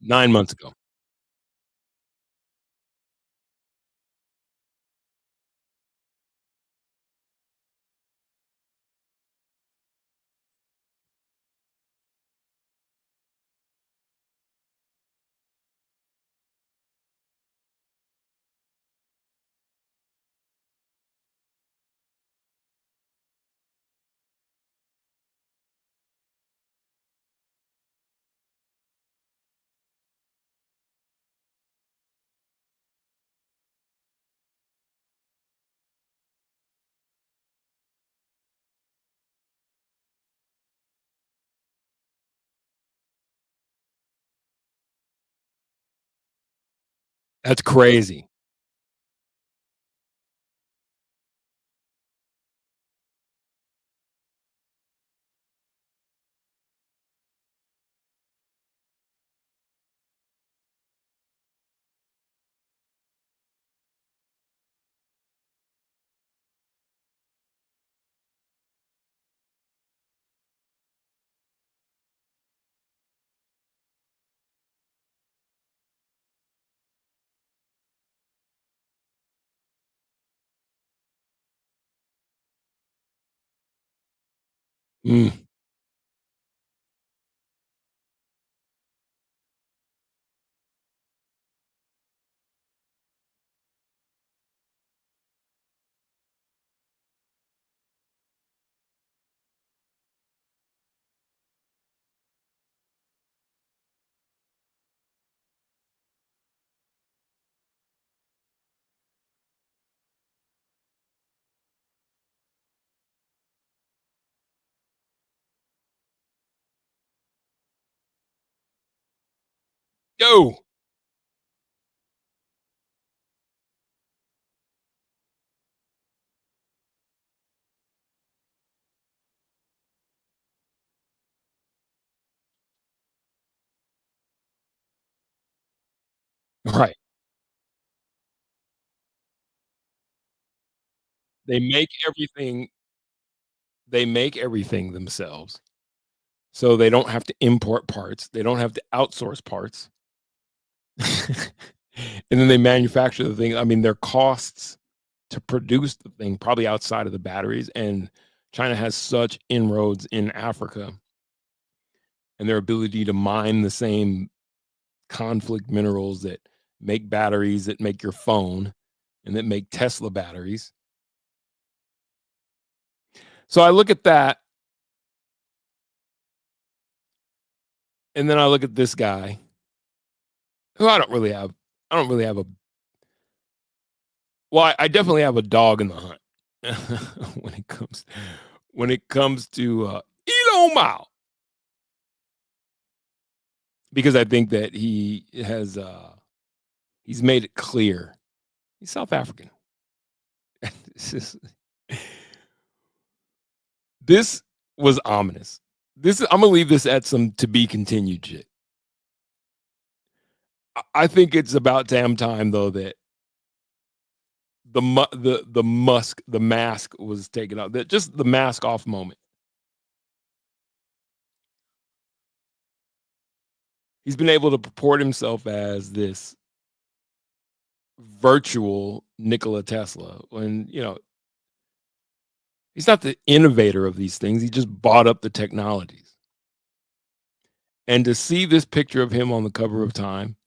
S2: Nine months ago. That's crazy. Mm. Go. Right. They make everything they make everything themselves. So they don't have to import parts. They don't have to outsource parts. And then they manufacture the thing. I mean, their costs to produce the thing probably outside of the batteries, and China has such inroads in Africa and their ability to mine the same conflict minerals that make batteries, that make your phone, and that make Tesla batteries. So I look at that, and then I look at this guy who I don't really have a well, I definitely have a dog in the hunt when it comes to Elon Musk, because I think that he has he's made it clear he's South African. This was ominous. I'm gonna leave this at some to be continued shit. I think it's about damn time though that the mask was taken off. That just the mask off moment. He's been able to purport himself as this virtual Nikola Tesla when, he's not the innovator of these things. He just bought up the technologies. And to see this picture of him on the cover of Time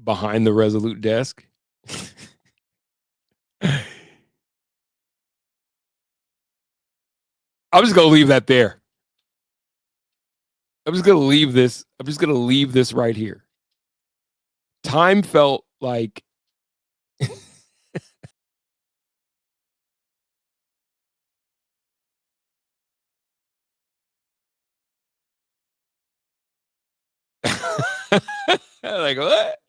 S2: behind the Resolute desk, I'm just going to leave that there. I'm just going to leave this right here. Time felt like like what?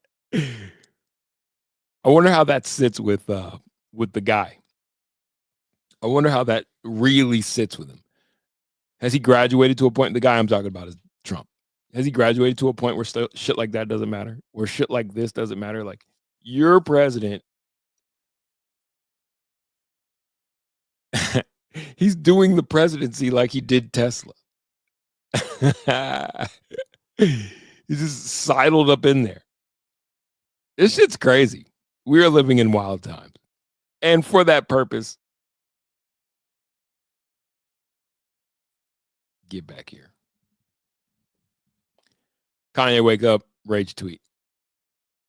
S2: I wonder how that sits with the guy. I wonder how that really sits with him. Has he graduated to a point? The guy I'm talking about is Trump. Has he graduated to a point where shit like that doesn't matter? Where shit like this doesn't matter? Like, you're president. He's doing the presidency like he did Tesla. He's just sidled up in there. This shit's crazy. We are living in wild times. And for that purpose, get back here. Kanye, wake up, rage tweet.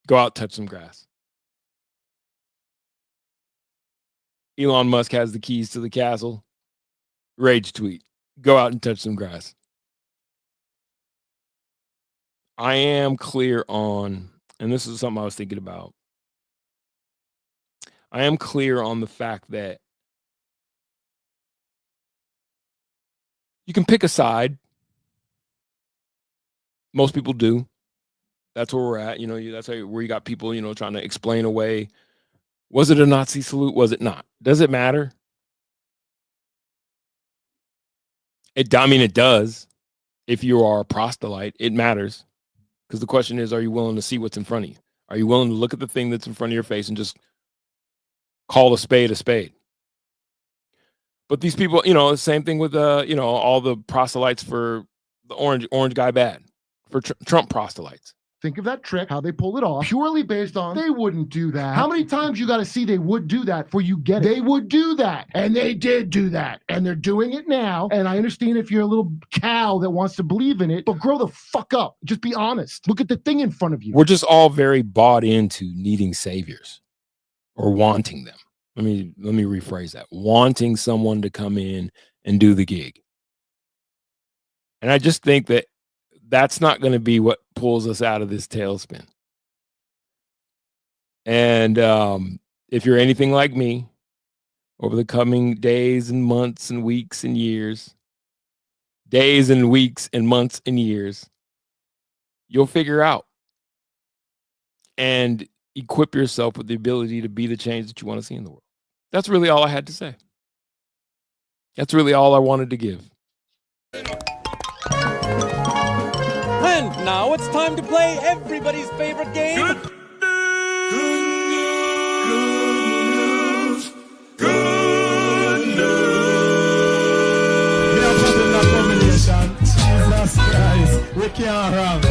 S2: Go out, touch some grass. Elon Musk has the keys to the castle. Rage tweet. Go out and touch some grass. I am clear on, and this is something I was thinking about. I am clear on the fact that you can pick a side. Most people do. That's where we're at. That's where you got people, trying to explain away. Was it a Nazi salute? Was it not? Does it matter? It does. If you are a proselyte, it matters. Because the question is, are you willing to see what's in front of you? Are you willing to look at the thing that's in front of your face and just call a spade a spade? But these people, the same thing with, all the proselytes for the orange guy bad, for Trump proselytes.
S13: Think of that trick, how they pull it off, purely based on they wouldn't do that. How many times you got to see they would do that before you get it? They would do that. And they did do that. And they're doing it now. And I understand if you're a little cow that wants to believe in it, but grow the fuck up. Just be honest. Look at the thing in front of you.
S2: We're just all very bought into needing saviors or wanting them. Let me rephrase that. Wanting someone to come in and do the gig. And I just think that that's not going to be what pulls us out of this tailspin. And if you're anything like me, over the coming days and months and weeks and years, days and weeks and months and years, you'll figure out and equip yourself with the ability to be the change that you want to see in the world. That's really all I had to say. That's really all I wanted to give.
S14: And now it's time to play everybody's favorite game.
S16: Good news. We are talking about combination. Jesus Christ. We can't wrong.